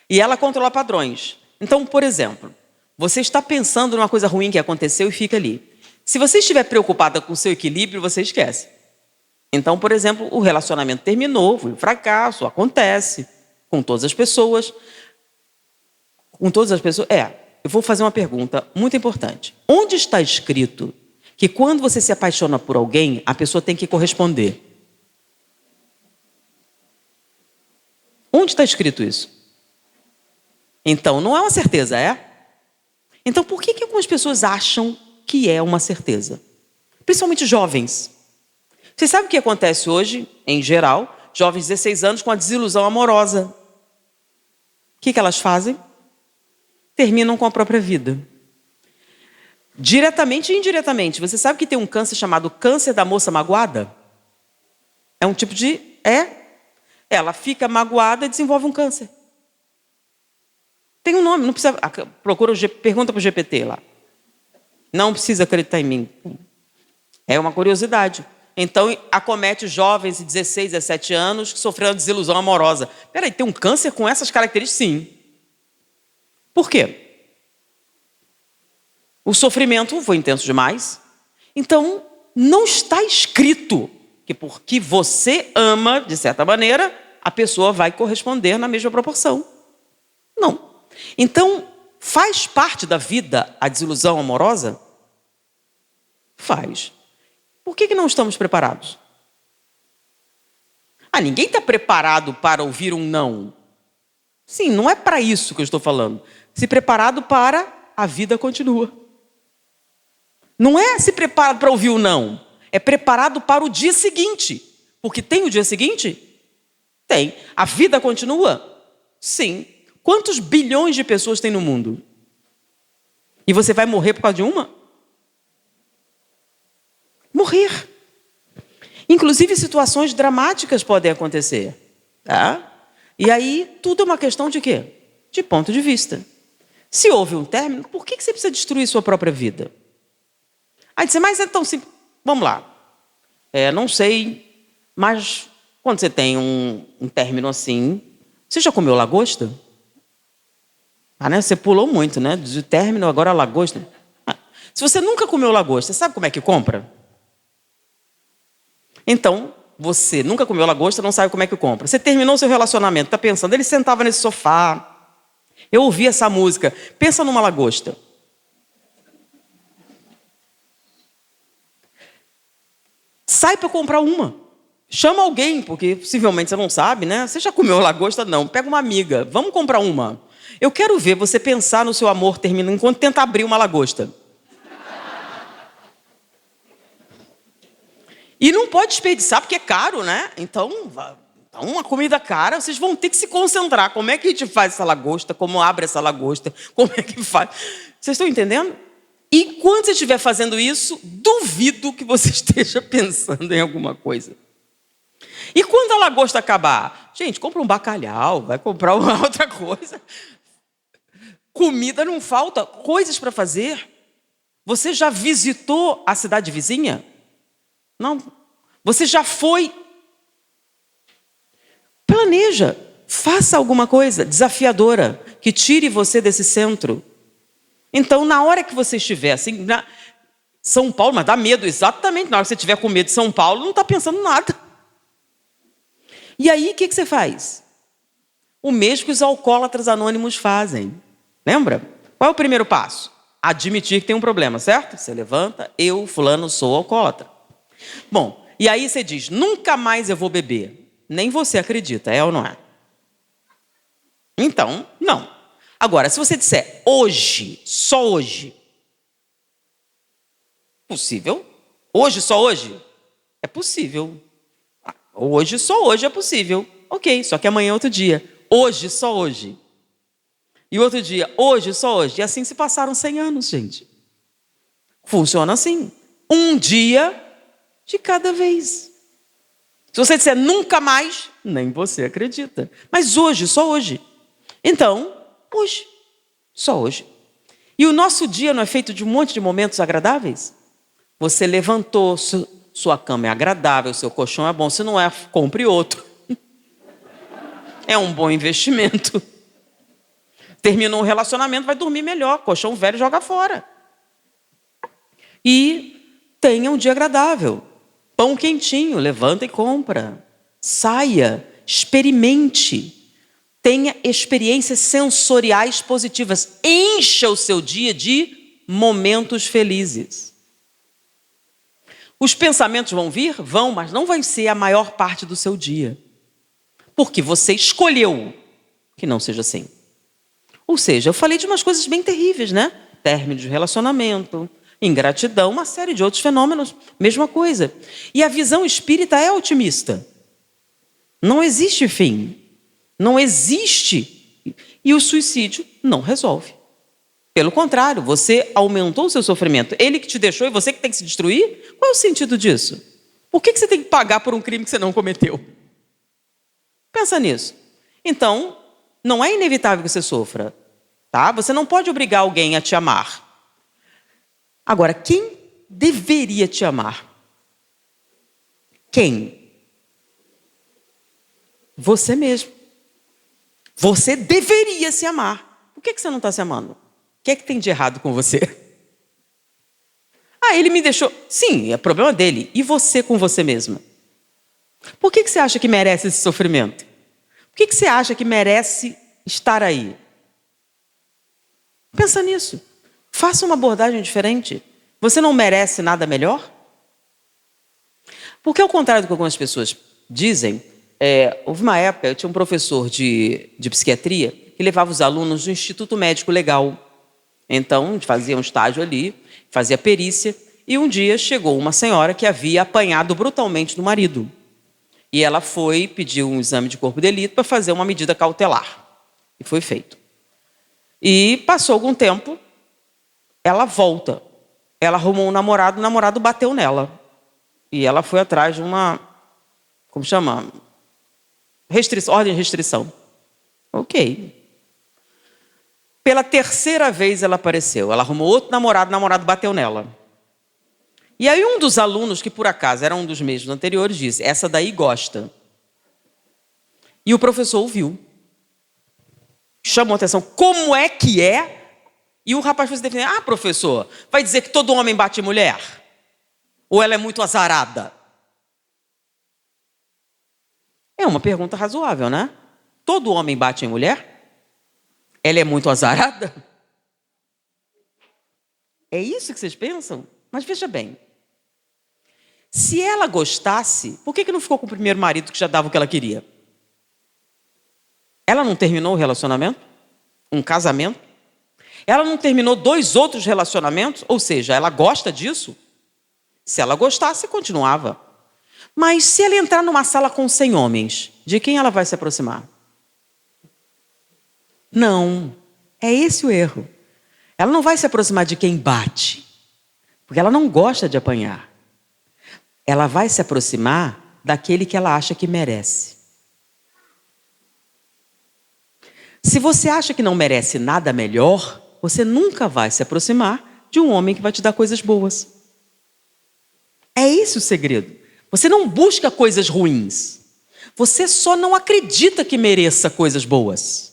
E ela controla padrões. Então, por exemplo, você está pensando numa coisa ruim que aconteceu e fica ali. Se você estiver preocupada com o seu equilíbrio, você esquece. Então, por exemplo, o relacionamento terminou, foi um fracasso, acontece com todas as pessoas. Com todas as pessoas? Eu vou fazer uma pergunta muito importante. Onde está escrito que quando você se apaixona por alguém, a pessoa tem que corresponder? Onde está escrito isso? Então, não é uma certeza, é? Então, por que algumas pessoas acham que é uma certeza? Principalmente jovens. Você sabe o que acontece hoje, em geral? Jovens de 16 anos com a desilusão amorosa. O que elas fazem? Terminam com a própria vida. Diretamente e indiretamente. Você sabe que tem um câncer chamado câncer da moça magoada? É um tipo de... Ela fica magoada e desenvolve um câncer. Tem um nome, não precisa... Pergunta para o GPT lá. Não precisa acreditar em mim. É uma curiosidade. Então, acomete jovens de 16, 17 anos que sofreram desilusão amorosa. Peraí, tem um câncer com essas características? Sim. Por quê? O sofrimento foi intenso demais. Então, não está escrito que porque você ama, de certa maneira, a pessoa vai corresponder na mesma proporção. Não. Então, faz parte da vida a desilusão amorosa? Faz. Por que não estamos preparados? Ninguém está preparado para ouvir um não. Sim, não é para isso que eu estou falando. Se preparado para a vida continua. Não é se preparado para ouvir o não. É preparado para o dia seguinte. Porque tem o dia seguinte? Tem. A vida continua? Sim. Quantos bilhões de pessoas tem no mundo? E você vai morrer por causa de uma? Morrer. Inclusive, situações dramáticas podem acontecer. Tá? E aí, tudo é uma questão de quê? De ponto de vista. Se houve um término, por que você precisa destruir sua própria vida? Aí você, mas então, vamos lá. Não sei, mas quando você tem um término assim, você já comeu lagosta? Né? Você pulou muito, né? De término, agora lagosta. Se você nunca comeu lagosta, sabe como é que compra? Então, você nunca comeu lagosta, não sabe como é que compra. Você terminou seu relacionamento, está pensando, ele sentava nesse sofá, eu ouvi essa música, pensa numa lagosta. Sai para comprar uma. Chama alguém, porque possivelmente você não sabe, né? Você já comeu lagosta? Não. Pega uma amiga, vamos comprar uma. Eu quero ver você pensar no seu amor terminando enquanto tenta abrir uma lagosta. E não pode desperdiçar, porque é caro, né? Então, uma comida cara, vocês vão ter que se concentrar. Como é que a gente faz essa lagosta? Como abre essa lagosta? Como é que faz? Vocês estão entendendo? E quando você estiver fazendo isso, duvido que você esteja pensando em alguma coisa. E quando a lagosta acabar? Gente, compra um bacalhau, vai comprar uma outra coisa. Comida não falta, coisas para fazer. Você já visitou a cidade vizinha? Não. Você já foi? Planeja, faça alguma coisa desafiadora que tire você desse centro. Então, na hora que você estiver assim, São Paulo, mas dá medo, exatamente. Na hora que você estiver com medo de São Paulo, não está pensando nada. E aí, o que você faz? O mesmo que os alcoólatras anônimos fazem. Lembra? Qual é o primeiro passo? Admitir que tem um problema, certo? Você levanta, eu, fulano, sou alcoólatra. Bom, e aí você diz, nunca mais eu vou beber. Nem você acredita, é ou não é? Então, não. Agora, se você disser hoje, só hoje, possível? Hoje, só hoje? É possível. Hoje, só hoje é possível. Ok, só que amanhã é outro dia. Hoje, só hoje. E outro dia, hoje, só hoje. E assim se passaram 100 anos, gente. Funciona assim. Um dia de cada vez. Se você disser nunca mais, nem você acredita. Mas hoje, só hoje. Então, hoje, só hoje. E o nosso dia não é feito de um monte de momentos agradáveis? Você levantou, sua cama é agradável, seu colchão é bom. Se não é, compre outro. É um bom investimento. Terminou um relacionamento, vai dormir melhor. Colchão velho, joga fora. E tenha um dia agradável. Pão quentinho, levanta e compra. Saia, experimente. Tenha experiências sensoriais positivas. Encha o seu dia de momentos felizes. Os pensamentos vão vir? Vão, mas não vai ser a maior parte do seu dia. Porque você escolheu que não seja assim. Ou seja, eu falei de umas coisas bem terríveis, né? Término de relacionamento, ingratidão, uma série de outros fenômenos, mesma coisa. E a visão espírita é otimista. Não existe fim. Não existe. E o suicídio não resolve. Pelo contrário, você aumentou o seu sofrimento. Ele que te deixou e você que tem que se destruir? Qual é o sentido disso? Por que você tem que pagar por um crime que você não cometeu? Pensa nisso. Então, não é inevitável que você sofra. Tá? Você não pode obrigar alguém a te amar. Agora, quem deveria te amar? Quem? Você mesmo. Você deveria se amar. Por que você não está se amando? O que é que tem de errado com você? Ah, ele me deixou. Sim, é problema dele. E você com você mesma? Por que você acha que merece esse sofrimento? Por que você acha que merece estar aí? Pensa nisso. Faça uma abordagem diferente. Você não merece nada melhor? Porque ao contrário do que algumas pessoas dizem, houve uma época, eu tinha um professor de psiquiatria que levava os alunos do Instituto Médico Legal. Então, a gente fazia um estágio ali, fazia perícia, e um dia chegou uma senhora que havia apanhado brutalmente do marido. E ela foi pedir um exame de corpo de delito para fazer uma medida cautelar. E foi feito. E passou algum tempo, ela volta. Ela arrumou um namorado, o namorado bateu nela. E ela foi atrás de uma, como chama? Ordem de restrição. Ok. Pela terceira vez ela apareceu. Ela arrumou outro namorado, o namorado bateu nela. E aí um dos alunos, que por acaso era um dos mesmos anteriores, disse, essa daí gosta. E o professor ouviu. Chamou a atenção, como é que é? E o rapaz foi se defender, professor, vai dizer que todo homem bate em mulher? Ou ela é muito azarada? É uma pergunta razoável, né? Todo homem bate em mulher? Ela é muito azarada? É isso que vocês pensam? Mas veja bem, se ela gostasse, por que não ficou com o primeiro marido que já dava o que ela queria? Ela não terminou o relacionamento? Um casamento? Ela não terminou 2 outros relacionamentos? Ou seja, ela gosta disso? Se ela gostasse, continuava. Mas se ela entrar numa sala com 100 homens, de quem ela vai se aproximar? Não, é esse o erro. Ela não vai se aproximar de quem bate, porque ela não gosta de apanhar. Ela vai se aproximar daquele que ela acha que merece. Se você acha que não merece nada melhor, você nunca vai se aproximar de um homem que vai te dar coisas boas. É esse o segredo. Você não busca coisas ruins. Você só não acredita que mereça coisas boas.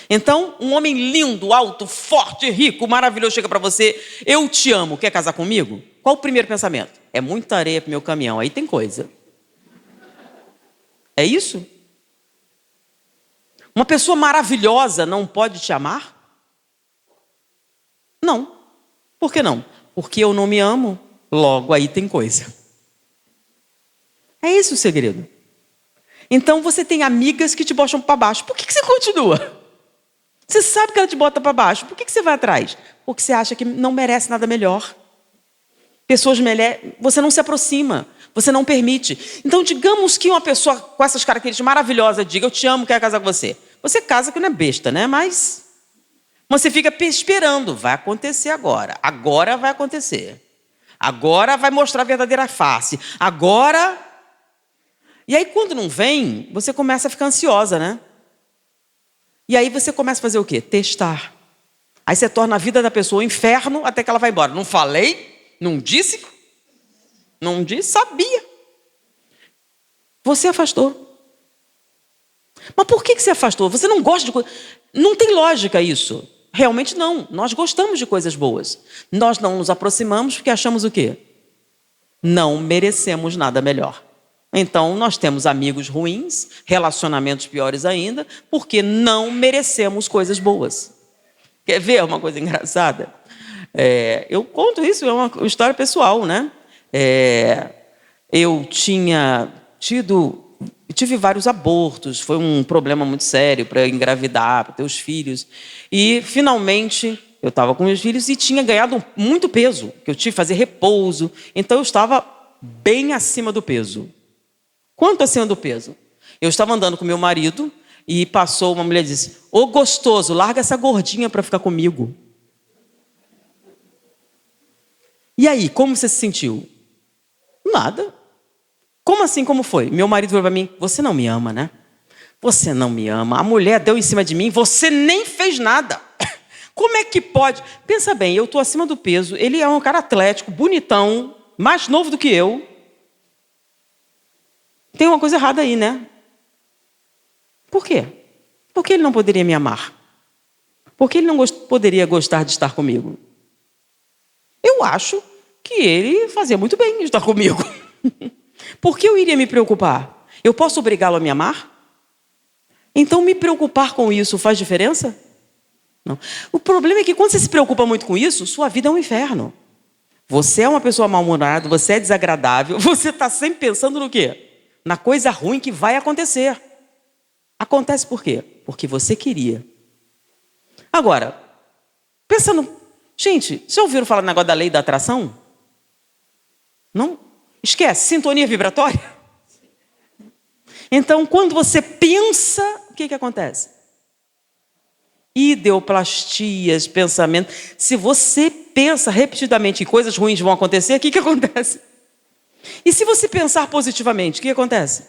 Então, um homem lindo, alto, forte, rico, maravilhoso chega para você, eu te amo, quer casar comigo? Qual o primeiro pensamento? É muita areia para o meu caminhão, aí tem coisa. É isso? Uma pessoa maravilhosa não pode te amar? Não. Por que não? Porque eu não me amo, logo aí tem coisa. É esse o segredo. Então você tem amigas que te botam para baixo. Por que você continua? Você sabe que ela te bota para baixo. Por que você vai atrás? Porque você acha que não merece nada melhor. Pessoas melhores, você não se aproxima, você não permite. Então, digamos que uma pessoa com essas características maravilosas diga, eu te amo, quero casar com você. Você casa que não é besta, né? Mas você fica esperando, vai acontecer agora. Agora vai acontecer. Agora vai mostrar a verdadeira face. Agora... E aí, quando não vem, você começa a ficar ansiosa, né? E aí você começa a fazer o quê? Testar. Aí você torna a vida da pessoa um inferno até que ela vai embora. Não falei? Não disse? Não disse? Sabia. Você afastou. Mas por que você afastou? Você não gosta de coisa... Não tem lógica isso. Realmente não. Nós gostamos de coisas boas. Nós não nos aproximamos porque achamos o quê? Não merecemos nada melhor. Então, nós temos amigos ruins, relacionamentos piores ainda, porque não merecemos coisas boas. Quer ver uma coisa engraçada? Eu conto isso, é uma história pessoal, né? Eu tive vários abortos, foi um problema muito sério para engravidar, para ter os filhos. E, finalmente, eu estava com meus filhos e tinha ganhado muito peso, que eu tive que fazer repouso. Então, eu estava bem acima do peso. Quanto acima do peso? Eu estava andando com meu marido e passou uma mulher e disse, ô gostoso, larga essa gordinha para ficar comigo. E aí, como você se sentiu? Nada. Como assim, como foi? Meu marido falou para mim, você não me ama, né? Você não me ama. A mulher deu em cima de mim, você nem fez nada. Como é que pode? Pensa bem, eu estou acima do peso, ele é um cara atlético, bonitão, mais novo do que eu. Tem uma coisa errada aí, né? Por quê? Por que ele não poderia me amar? Por que ele não poderia gostar de estar comigo? Eu acho que ele fazia muito bem de estar comigo. Por que eu iria me preocupar? Eu posso obrigá-lo a me amar? Então, me preocupar com isso faz diferença? Não. O problema é que quando você se preocupa muito com isso, sua vida é um inferno. Você é uma pessoa mal-humorada, você é desagradável, você está sempre pensando no quê? Na coisa ruim que vai acontecer. Acontece por quê? Porque você queria. Agora, pensando... Gente, já ouviram falar do negócio da lei da atração? Não? Esquece, sintonia vibratória? Então, quando você pensa, o que acontece? Ideoplastias, pensamento. Se você pensa repetidamente em coisas ruins vão acontecer, o que acontece? E se você pensar positivamente, o que acontece?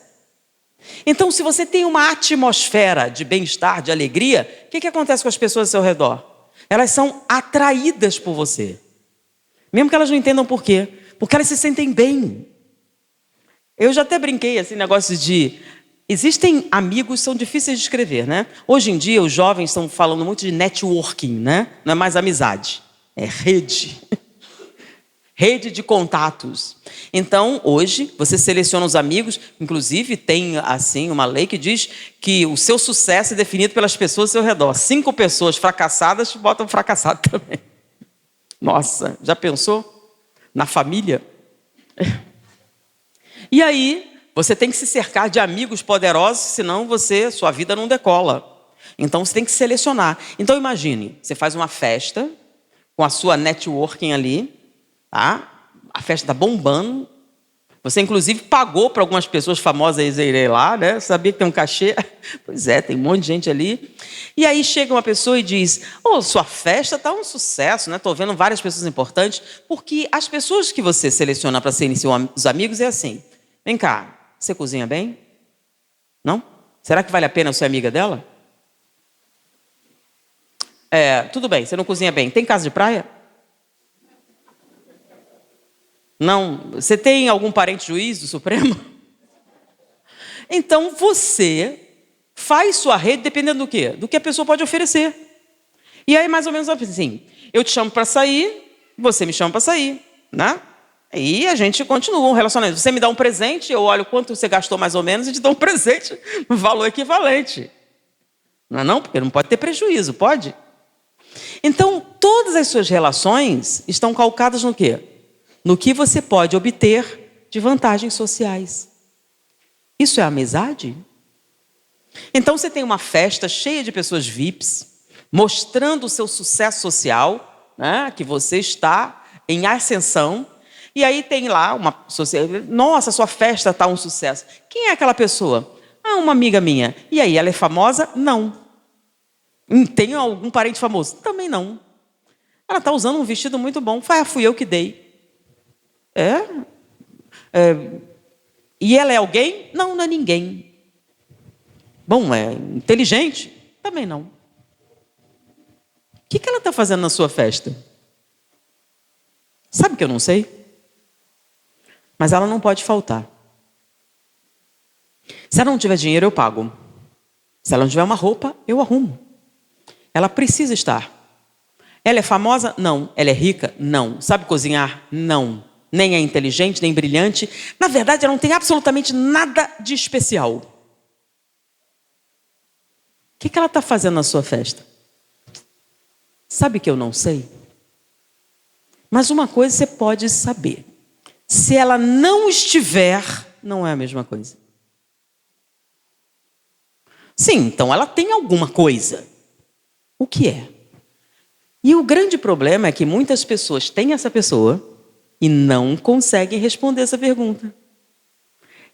Então, se você tem uma atmosfera de bem-estar, de alegria, o que acontece com as pessoas ao seu redor? Elas são atraídas por você. Mesmo que elas não entendam por quê. Porque elas se sentem bem. Eu já até brinquei, assim, negócio de... Existem amigos que são difíceis de escrever, né? Hoje em dia, os jovens estão falando muito de networking, né? Não é mais amizade, é rede. Rede de contatos. Então, hoje, você seleciona os amigos. Inclusive, tem, assim, uma lei que diz que o seu sucesso é definido pelas pessoas ao seu redor. 5 pessoas fracassadas, botam fracassado também. Nossa, já pensou? Na família? E aí, você tem que se cercar de amigos poderosos, senão sua vida não decola. Então, você tem que selecionar. Então, imagine, você faz uma festa com a sua networking ali, tá? A festa está bombando. Você, inclusive, pagou para algumas pessoas famosas irem lá, né? Sabia que tem um cachê? Pois é, tem um monte de gente ali. E aí chega uma pessoa e diz: sua festa está um sucesso, né? Estou vendo várias pessoas importantes. Porque as pessoas que você seleciona para serem seus amigos é assim: vem cá, você cozinha bem? Não? Será que vale a pena eu ser amiga dela? Tudo bem, você não cozinha bem. Tem casa de praia? Não. Você tem algum parente juiz do Supremo? Então você faz sua rede dependendo do quê? Do que a pessoa pode oferecer. E aí, mais ou menos assim, eu te chamo para sair, você me chama para sair, né? E a gente continua um relacionamento. Você me dá um presente, eu olho quanto você gastou mais ou menos e te dou um presente no valor equivalente. Não é não? Porque não pode ter prejuízo, pode? Então, todas as suas relações estão calcadas no quê? No que você pode obter de vantagens sociais. Isso é amizade? Então, você tem uma festa cheia de pessoas VIPs, mostrando o seu sucesso social, né? Que você está em ascensão. E aí tem lá uma sociedade. Nossa, sua festa está um sucesso. Quem é aquela pessoa? Uma amiga minha. E aí, ela é famosa? Não. Tem algum parente famoso? Também não. Ela está usando um vestido muito bom. Fui eu que dei. E ela é alguém? Não, não é ninguém. Bom, é inteligente? Também não. O que ela está fazendo na sua festa? Sabe que eu não sei? Mas ela não pode faltar. Se ela não tiver dinheiro, eu pago. Se ela não tiver uma roupa, eu arrumo. Ela precisa estar. Ela é famosa? Não. Ela é rica? Não. Sabe cozinhar? Não. Nem é inteligente, nem brilhante. Na verdade, ela não tem absolutamente nada de especial. O que ela está fazendo na sua festa? Sabe que eu não sei? Mas uma coisa você pode saber. Se ela não estiver, não é a mesma coisa. Sim, então ela tem alguma coisa. O que é? E o grande problema é que muitas pessoas têm essa pessoa e não conseguem responder essa pergunta.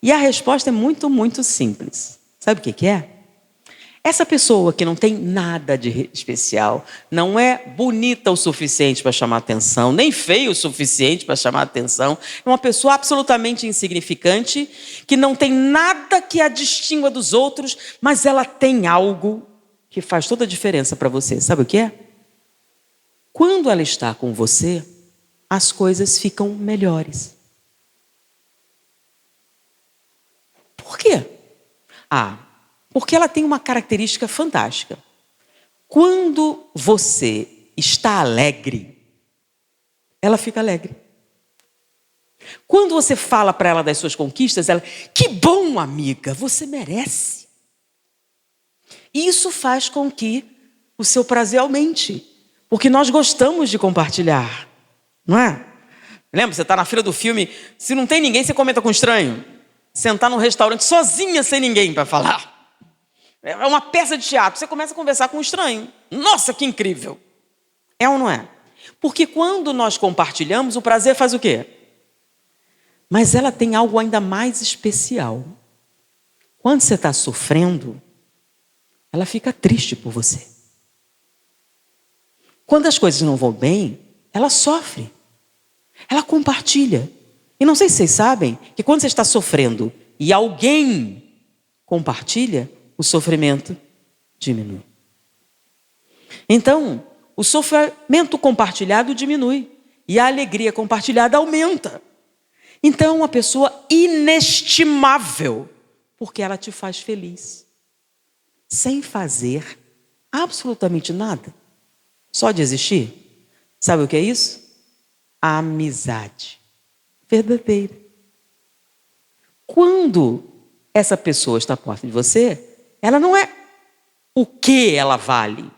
E a resposta é muito, muito simples. Sabe o que é? Essa pessoa que não tem nada de especial, não é bonita o suficiente para chamar atenção, nem feia o suficiente para chamar atenção, é uma pessoa absolutamente insignificante, que não tem nada que a distingua dos outros, mas ela tem algo que faz toda a diferença para você. Sabe o que é? Quando ela está com você, as coisas ficam melhores. Por quê? Porque ela tem uma característica fantástica. Quando você está alegre, ela fica alegre. Quando você fala para ela das suas conquistas, ela: que bom, amiga, você merece. E isso faz com que o seu prazer aumente. Porque nós gostamos de compartilhar. Não é? Lembra, você está na fila do filme, se não tem ninguém, você comenta com um estranho. Sentar num restaurante sozinha, sem ninguém para falar. É uma peça de teatro, você começa a conversar com um estranho. Nossa, que incrível. É ou não é? Porque quando nós compartilhamos, o prazer faz o quê? Mas ela tem algo ainda mais especial. Quando você está sofrendo, ela fica triste por você. Quando as coisas não vão bem, ela sofre. Ela compartilha. E não sei se vocês sabem que quando você está sofrendo e alguém compartilha, o sofrimento diminui. Então, o sofrimento compartilhado diminui e a alegria compartilhada aumenta. Então, é uma pessoa inestimável, porque ela te faz feliz, sem fazer absolutamente nada, só de existir. Sabe o que é isso? A amizade verdadeira. Quando essa pessoa está perto de você, ela não é o que ela vale,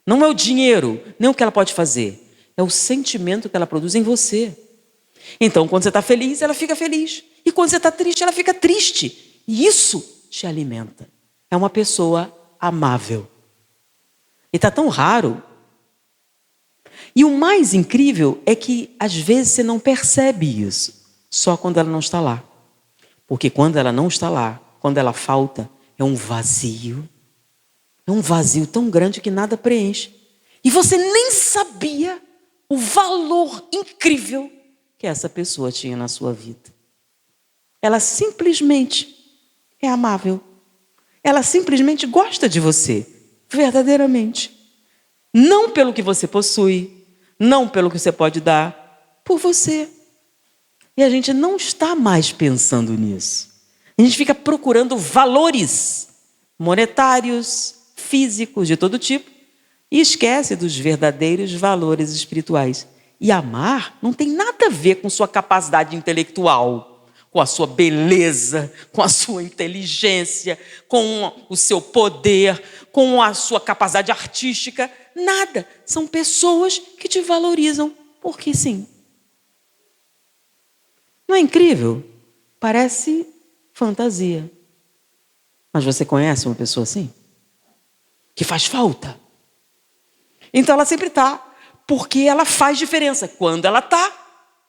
não é o dinheiro, nem o que ela pode fazer, é o sentimento que ela produz em você. Então, quando você está feliz, ela fica feliz. E quando você está triste, ela fica triste. E isso te alimenta. É uma pessoa amável. E está tão raro. E o mais incrível é que, às vezes, você não percebe isso. Só quando ela não está lá. Porque quando ela não está lá, quando ela falta, é um vazio. É um vazio tão grande que nada preenche. E você nem sabia o valor incrível que essa pessoa tinha na sua vida. Ela simplesmente é amável. Ela simplesmente gosta de você, verdadeiramente. Não pelo que você possui, não pelo que você pode dar, por você. E a gente não está mais pensando nisso. A gente fica procurando valores monetários, físicos, de todo tipo, e esquece dos verdadeiros valores espirituais. E amar não tem nada a ver com sua capacidade intelectual, com a sua beleza, com a sua inteligência, com o seu poder, com a sua capacidade artística. Nada. São pessoas que te valorizam porque sim. Não é incrível? Parece fantasia. Mas você conhece uma pessoa assim? Que faz falta. Então ela sempre está. Porque ela faz diferença. Quando ela está,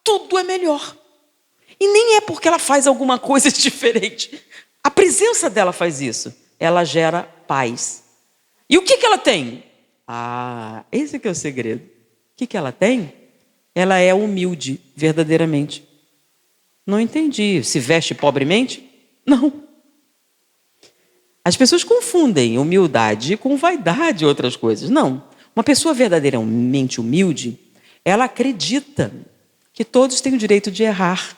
tudo é melhor. E nem é porque ela faz alguma coisa diferente. A presença dela faz isso. Ela gera paz. E o que ela tem? Esse que é o segredo. O que ela tem? Ela é humilde, verdadeiramente. Não entendi. Se veste pobremente? Não. As pessoas confundem humildade com vaidade e outras coisas. Não. Uma pessoa verdadeiramente humilde, ela acredita que todos têm o direito de errar,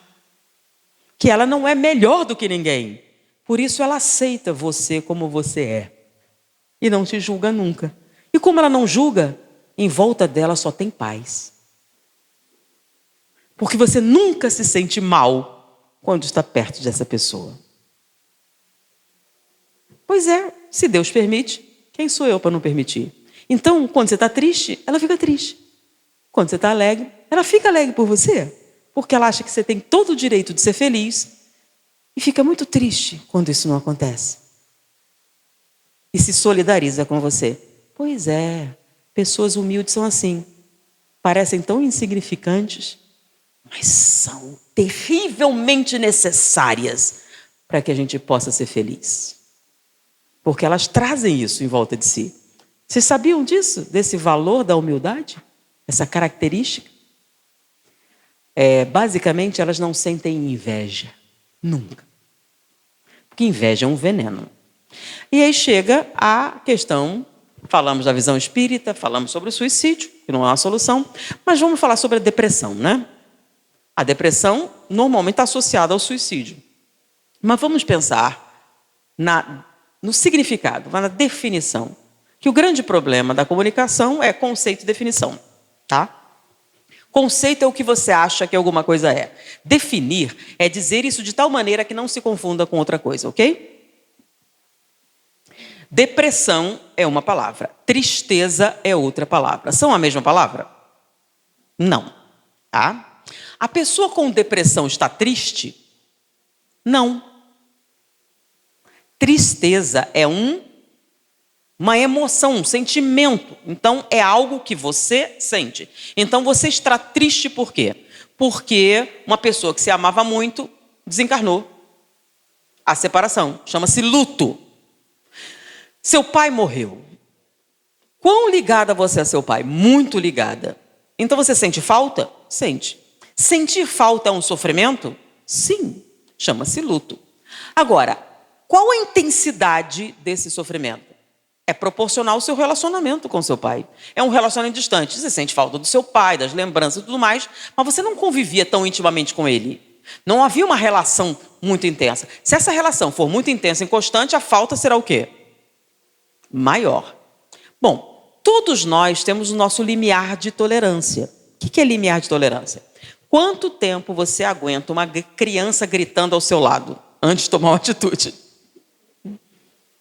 que ela não é melhor do que ninguém. Por isso ela aceita você como você é e não te julga nunca. E como ela não julga, em volta dela só tem paz. Porque você nunca se sente mal quando está perto dessa pessoa. Pois é, se Deus permite, quem sou eu para não permitir? Então, quando você está triste, ela fica triste. Quando você está alegre, ela fica alegre por você. Porque ela acha que você tem todo o direito de ser feliz. E fica muito triste quando isso não acontece. E se solidariza com você. Pois é, pessoas humildes são assim. Parecem tão insignificantes, mas são terrivelmente necessárias para que a gente possa ser feliz. Porque elas trazem isso em volta de si. Vocês sabiam disso? Desse valor da humildade? Essa característica? Basicamente, elas não sentem inveja. Nunca. Porque inveja é um veneno. E aí chega a questão, falamos da visão espírita, falamos sobre o suicídio, que não é uma solução, mas vamos falar sobre a depressão, né? A depressão normalmente está associada ao suicídio. Mas vamos pensar no significado, na definição. Que o grande problema da comunicação é conceito e definição, tá? Conceito é o que você acha que alguma coisa é. Definir é dizer isso de tal maneira que não se confunda com outra coisa, ok? Depressão é uma palavra. Tristeza é outra palavra. São a mesma palavra? Não, tá? A pessoa com depressão está triste? Não. Tristeza é uma emoção, um sentimento. Então, é algo que você sente. Então, você está triste por quê? Porque uma pessoa que se amava muito desencarnou. a separação. Chama-se luto. Seu pai morreu. Quão ligada você é a seu pai? Muito ligada. Então você sente falta? Sente. Sentir falta é um sofrimento? Sim. Chama-se luto. Agora, qual a intensidade desse sofrimento? É proporcional ao seu relacionamento com seu pai. É um relacionamento distante. Você sente falta do seu pai, das lembranças e tudo mais, mas você não convivia tão intimamente com ele. Não havia uma relação muito intensa. Se essa relação for muito intensa e constante, a falta será o quê? Maior. Bom, todos nós temos o nosso limiar de tolerância. O que é limiar de tolerância? Quanto tempo você aguenta uma criança gritando ao seu lado antes de tomar uma atitude?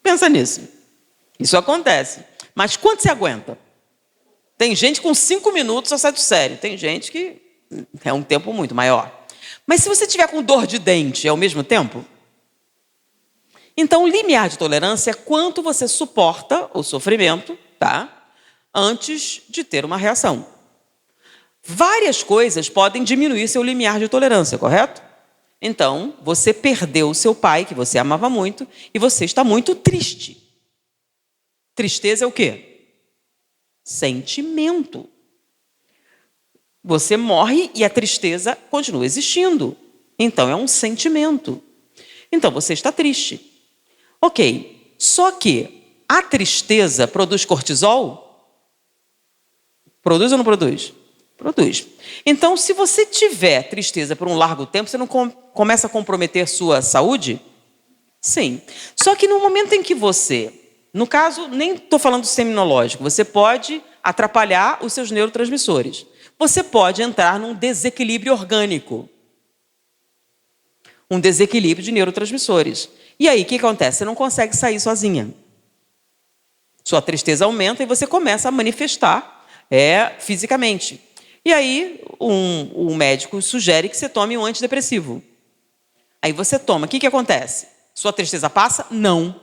Pensa nisso. Isso acontece. Mas quanto você aguenta? Tem gente com 5 minutos só sai do sério. Tem gente que é um tempo muito maior. Mas se você tiver com dor de dente, é ao mesmo tempo? Então, o limiar de tolerância é quanto você suporta o sofrimento, tá? Antes de ter uma reação. Várias coisas podem diminuir seu limiar de tolerância, correto? Então, você perdeu o seu pai, que você amava muito, e você está muito triste. Tristeza é o quê? Sentimento. Você morre e a tristeza continua existindo. Então, é um sentimento. Então, você está triste. Ok, só que a tristeza produz cortisol? Produz ou não produz? Produz. Então, se você tiver tristeza por um largo tempo, você não começa a comprometer sua saúde? Sim. Só que no momento em que você, no caso, nem estou falando seminológico, você pode atrapalhar os seus neurotransmissores. Você pode entrar num desequilíbrio orgânico. Um desequilíbrio de neurotransmissores. E aí, o que acontece? Você não consegue sair sozinha. Sua tristeza aumenta e você começa a manifestar fisicamente. E aí, um médico sugere que você tome um antidepressivo. Aí você toma. O que acontece? Sua tristeza passa? Não.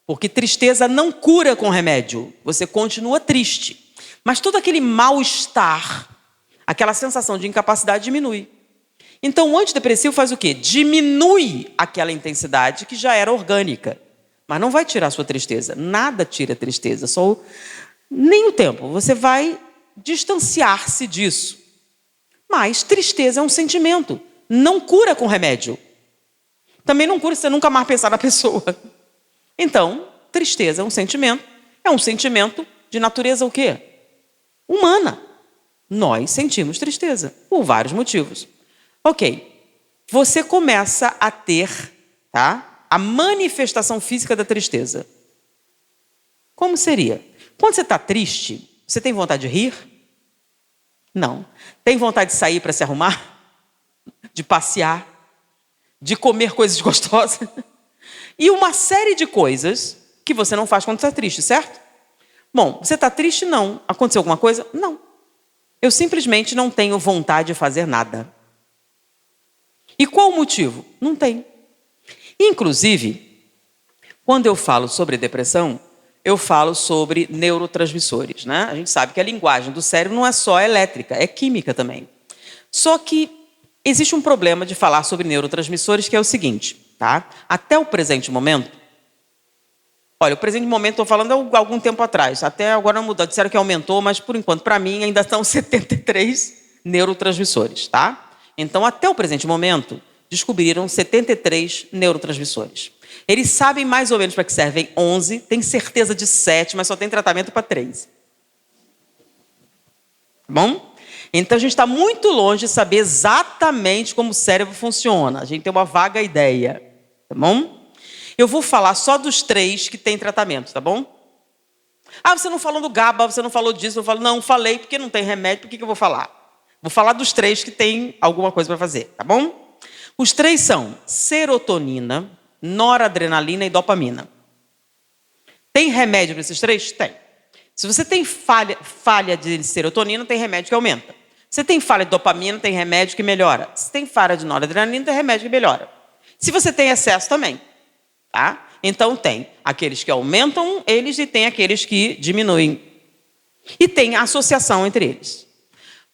Porque tristeza não cura com remédio. Você continua triste. Mas todo aquele mal-estar, aquela sensação de incapacidade diminui. Então, o antidepressivo faz o quê? Diminui aquela intensidade que já era orgânica. Mas não vai tirar a sua tristeza. Nada tira a tristeza. Nem o tempo. Você vai distanciar-se disso. Mas tristeza é um sentimento. Não cura com remédio. Também não cura se você nunca mais pensar na pessoa. Então, tristeza é um sentimento. É um sentimento de natureza o quê? Humana. Nós sentimos tristeza. Por vários motivos. Ok, você começa a ter, tá, a manifestação física da tristeza. Como seria? Quando você está triste, você tem vontade de rir? Não. Tem vontade de sair para se arrumar? De passear? De comer coisas gostosas? E uma série de coisas que você não faz quando está triste, certo? Bom, você está triste? Não. Aconteceu alguma coisa? Não. Eu simplesmente não tenho vontade de fazer nada. E qual o motivo? Não tem. Inclusive, quando eu falo sobre depressão, eu falo sobre neurotransmissores, né? A gente sabe que a linguagem do cérebro não é só elétrica, é química também. Só que existe um problema de falar sobre neurotransmissores, que é o seguinte, tá? Até o presente momento, olha, o presente momento estou falando há algum tempo atrás, até agora não mudou, disseram que aumentou, mas por enquanto, para mim, ainda estão 73 neurotransmissores, tá? Então, até o presente momento, descobriram 73 neurotransmissores. Eles sabem mais ou menos para que servem 11, tem certeza de 7, mas só tem tratamento para 3. Bom? Então, a gente está muito longe de saber exatamente como o cérebro funciona. A gente tem uma vaga ideia. Tá bom? Eu vou falar só dos 3 que têm tratamento, tá bom? Ah, você não falou do GABA, você não falou disso, não falei porque não tem remédio, por que eu vou falar? Vou falar dos 3 que tem alguma coisa para fazer, tá bom? Os 3 são serotonina, noradrenalina e dopamina. Tem remédio para esses 3? Tem. Se você tem falha de serotonina, tem remédio que aumenta. Se tem falha de dopamina, tem remédio que melhora. Se tem falha de noradrenalina, tem remédio que melhora. Se você tem excesso também, tá? Então tem aqueles que aumentam eles e tem aqueles que diminuem. E tem a associação entre eles.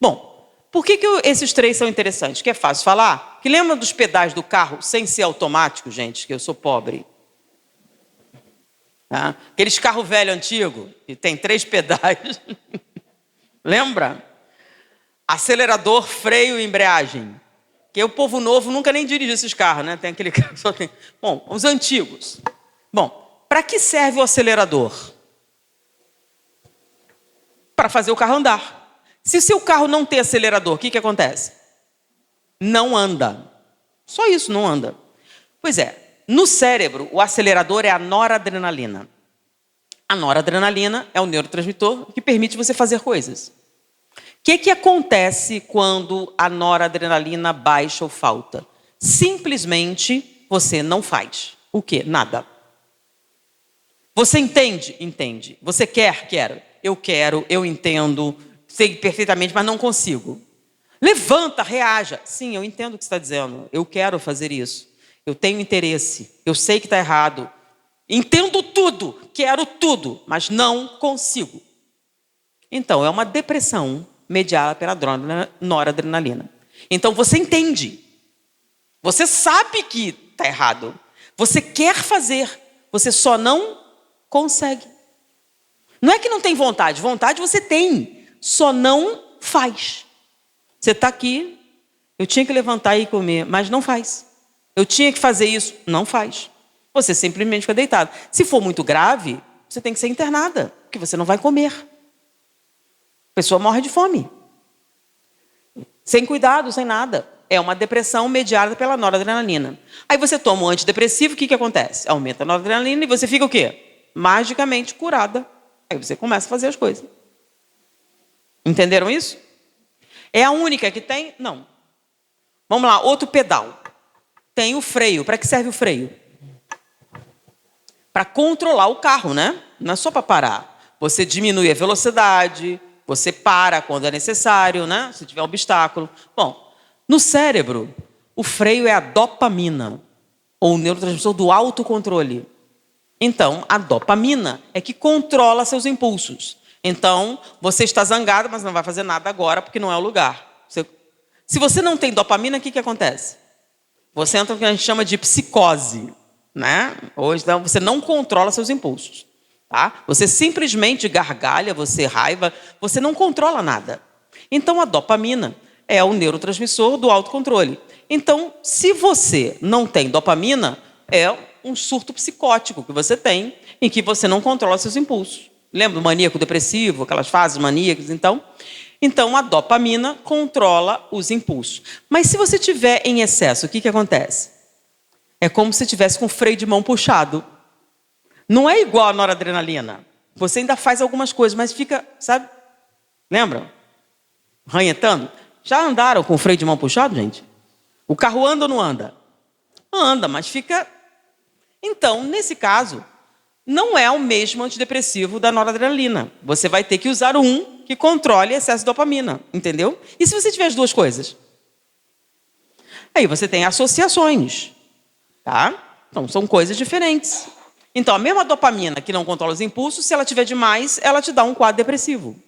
Bom, Por que esses três são interessantes? Que é fácil falar? Que lembra dos pedais do carro sem ser automático, gente? Que eu sou pobre. Tá? Aqueles carros velho antigo, que tem 3 pedais. Lembra? Acelerador, freio e embreagem. Que o povo novo nunca nem dirigiu esses carros, né? Tem aquele carro que só tem... Bom, os antigos. Bom, para que serve o acelerador? Para fazer o carro andar. Se o seu carro não tem acelerador, o que acontece? Não anda. Só isso, não anda. Pois é, no cérebro, o acelerador é a noradrenalina. A noradrenalina é o neurotransmissor que permite você fazer coisas. O que acontece quando a noradrenalina baixa ou falta? Simplesmente você não faz. O quê? Nada. Você entende? Entende. Você quer? Quero. Eu quero, eu entendo, sei perfeitamente, mas não consigo. Levanta, reaja. Sim, eu entendo o que você está dizendo. Eu quero fazer isso. Eu tenho interesse. Eu sei que está errado. Entendo tudo. Quero tudo, mas não consigo. Então, é uma depressão mediada pela noradrenalina. Então, você entende. Você sabe que está errado. Você quer fazer. Você só não consegue. Não é que não tem vontade. Vontade você tem. Só não faz. Você está aqui. Eu tinha que levantar e comer, mas não faz. Eu tinha que fazer isso. Não faz. Você simplesmente fica deitado. Se for muito grave, você tem que ser internada, porque você não vai comer. A pessoa morre de fome. Sem cuidado, sem nada. É uma depressão mediada pela noradrenalina. Aí você toma um antidepressivo, o que acontece? Aumenta a noradrenalina e você fica o quê? Magicamente curada. Aí você começa a fazer as coisas. Entenderam isso? É a única que tem? Não. Vamos lá, outro pedal. Tem o freio. Para que serve o freio? Para controlar o carro, né? Não é só para parar. Você diminui a velocidade, você para quando é necessário, né? Se tiver um obstáculo. Bom, no cérebro, o freio é a dopamina, ou o neurotransmissor do autocontrole. Então, a dopamina é que controla seus impulsos. Então, você está zangado, mas não vai fazer nada agora, porque não é o lugar. Se você não tem dopamina, o que acontece? Você entra no que a gente chama de psicose, né? Ou então, você não controla seus impulsos. Tá? Você simplesmente gargalha, você raiva, você não controla nada. Então, a dopamina é o neurotransmissor do autocontrole. Então, se você não tem dopamina, é um surto psicótico que você tem, em que você não controla seus impulsos. Lembra do maníaco depressivo, aquelas fases maníacas, então? Então, a dopamina controla os impulsos. Mas se você tiver em excesso, o que acontece? É como se estivesse com o freio de mão puxado. Não é igual a noradrenalina. Você ainda faz algumas coisas, mas fica, sabe? Lembram? Ranhetando. Já andaram com o freio de mão puxado, gente? O carro anda ou não anda? Anda, mas fica... Então, nesse caso, não é o mesmo antidepressivo da noradrenalina. Você vai ter que usar um que controle excesso de dopamina, entendeu? E se você tiver as duas coisas? Aí você tem associações, tá? Então, são coisas diferentes. Então, a mesma dopamina que não controla os impulsos, se ela tiver demais, ela te dá um quadro depressivo.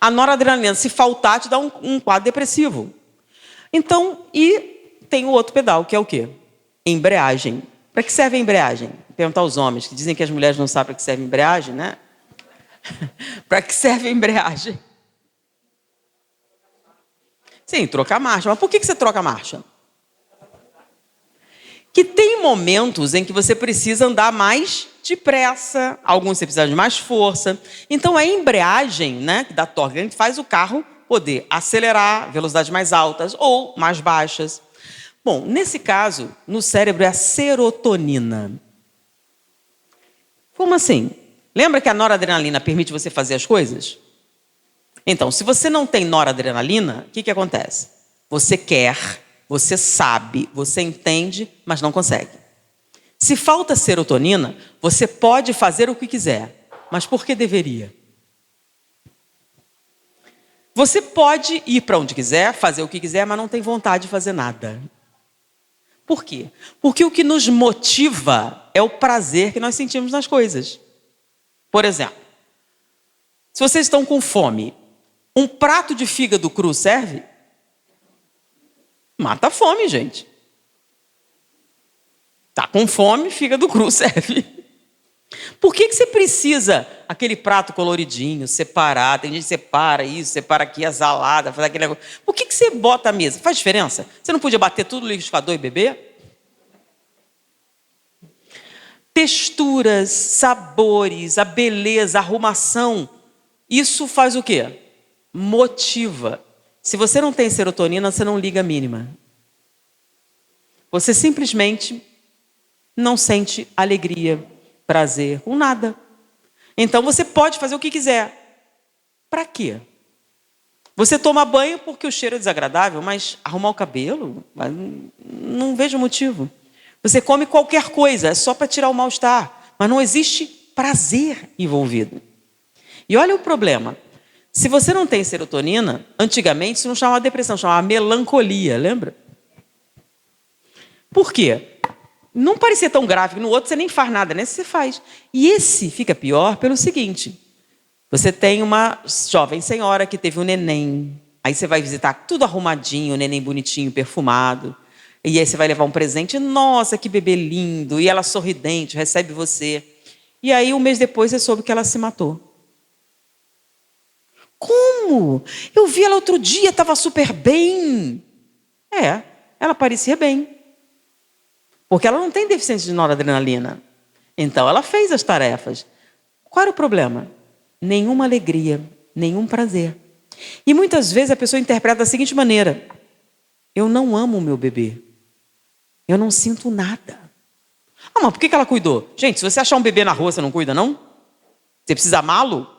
A noradrenalina, se faltar, te dá um quadro depressivo. Então, e tem o outro pedal, que é o quê? Embreagem. Para que serve a embreagem? Perguntar aos homens, que dizem que as mulheres não sabem para que serve a embreagem, né? Para que serve a embreagem? Sim, trocar marcha. Mas por que você troca a marcha? Que tem momentos em que você precisa andar mais depressa, alguns você precisa de mais força. Então, a embreagem, né, que dá torque, que faz o carro poder acelerar, velocidades mais altas ou mais baixas. Bom, nesse caso, no cérebro é a serotonina. Como assim? Lembra que a noradrenalina permite você fazer as coisas? Então, se você não tem noradrenalina, o que acontece? Você quer, você sabe, você entende, mas não consegue. Se falta serotonina, você pode fazer o que quiser, mas por que deveria? Você pode ir para onde quiser, fazer o que quiser, mas não tem vontade de fazer nada. Por quê? Porque o que nos motiva é o prazer que nós sentimos nas coisas. Por exemplo, se vocês estão com fome, um prato de fígado cru serve? Mata a fome, gente. Tá com fome, fígado cru serve. Por que você precisa aquele prato coloridinho, separado? Tem gente que separa isso, separa aqui a salada, faz aquele negócio. Por que você bota a mesa? Faz diferença? Você não podia bater tudo no liquidificador e beber? Texturas, sabores, a beleza, a arrumação, isso faz o quê? Motiva. Se você não tem serotonina, você não liga a mínima. Você simplesmente não sente alegria, prazer com nada. Então você pode fazer o que quiser. Para quê? Você toma banho porque o cheiro é desagradável, mas arrumar o cabelo? Não vejo motivo. Você come qualquer coisa, é só para tirar o mal-estar, mas não existe prazer envolvido. E olha o problema. Se você não tem serotonina, antigamente isso não chamava depressão, chamava melancolia, lembra? Por quê? Não parecia tão grave, no outro você nem faz nada, nesse você faz. E esse fica pior pelo seguinte: você tem uma jovem senhora que teve um neném, aí você vai visitar tudo arrumadinho, o neném bonitinho, perfumado, e aí você vai levar um presente, nossa, que bebê lindo, e ela sorridente, recebe você. E aí um mês depois você soube que ela se matou. Como? Eu vi ela outro dia, estava super bem. Ela parecia bem. Porque ela não tem deficiência de noradrenalina. Então ela fez as tarefas. Qual era o problema? Nenhuma alegria, nenhum prazer. E muitas vezes a pessoa interpreta da seguinte maneira: eu não amo o meu bebê. Eu não sinto nada. Ah, mas por que ela cuidou? Gente, se você achar um bebê na rua, você não cuida, não? Você precisa amá-lo?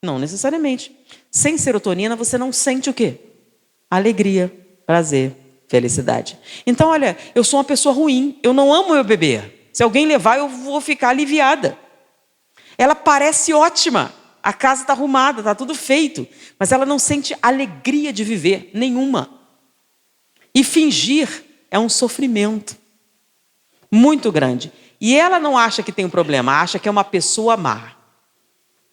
Não necessariamente. Sem serotonina, você não sente o quê? Alegria, prazer, felicidade. Então, olha, eu sou uma pessoa ruim, eu não amo meu bebê. Se alguém levar, eu vou ficar aliviada. Ela parece ótima, a casa está arrumada, está tudo feito, mas ela não sente alegria de viver, nenhuma. E fingir é um sofrimento muito grande. E ela não acha que tem um problema, acha que é uma pessoa má.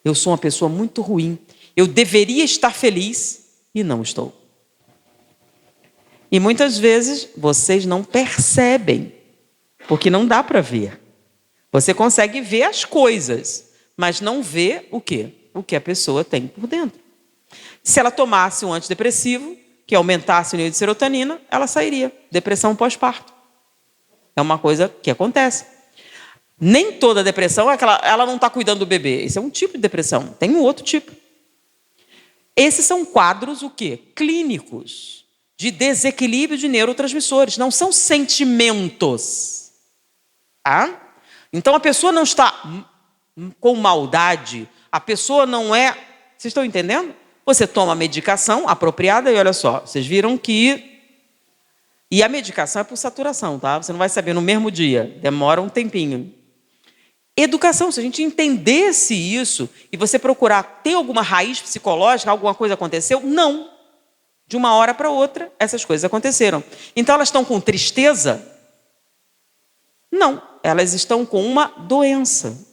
Eu sou uma pessoa muito ruim, eu deveria estar feliz e não estou. E muitas vezes vocês não percebem, porque não dá para ver. Você consegue ver as coisas, mas não vê o quê? O que a pessoa tem por dentro. Se ela tomasse um antidepressivo, que aumentasse o nível de serotonina, ela sairia. Depressão pós-parto. É uma coisa que acontece. Nem toda depressão é aquela, ela não está cuidando do bebê. Esse é um tipo de depressão. Tem um outro tipo. Esses são quadros, o quê? Clínicos, de desequilíbrio de neurotransmissores. Não são sentimentos. Tá? Então a pessoa não está com maldade. A pessoa não é... Vocês estão entendendo? Você toma a medicação apropriada e olha só, vocês viram que... E a medicação é por saturação, tá? Você não vai saber no mesmo dia. Demora um tempinho. Educação, se a gente entendesse isso e você procurar ter alguma raiz psicológica, alguma coisa aconteceu, não. De uma hora para outra, essas coisas aconteceram. Então, elas estão com tristeza? Não, elas estão com uma doença.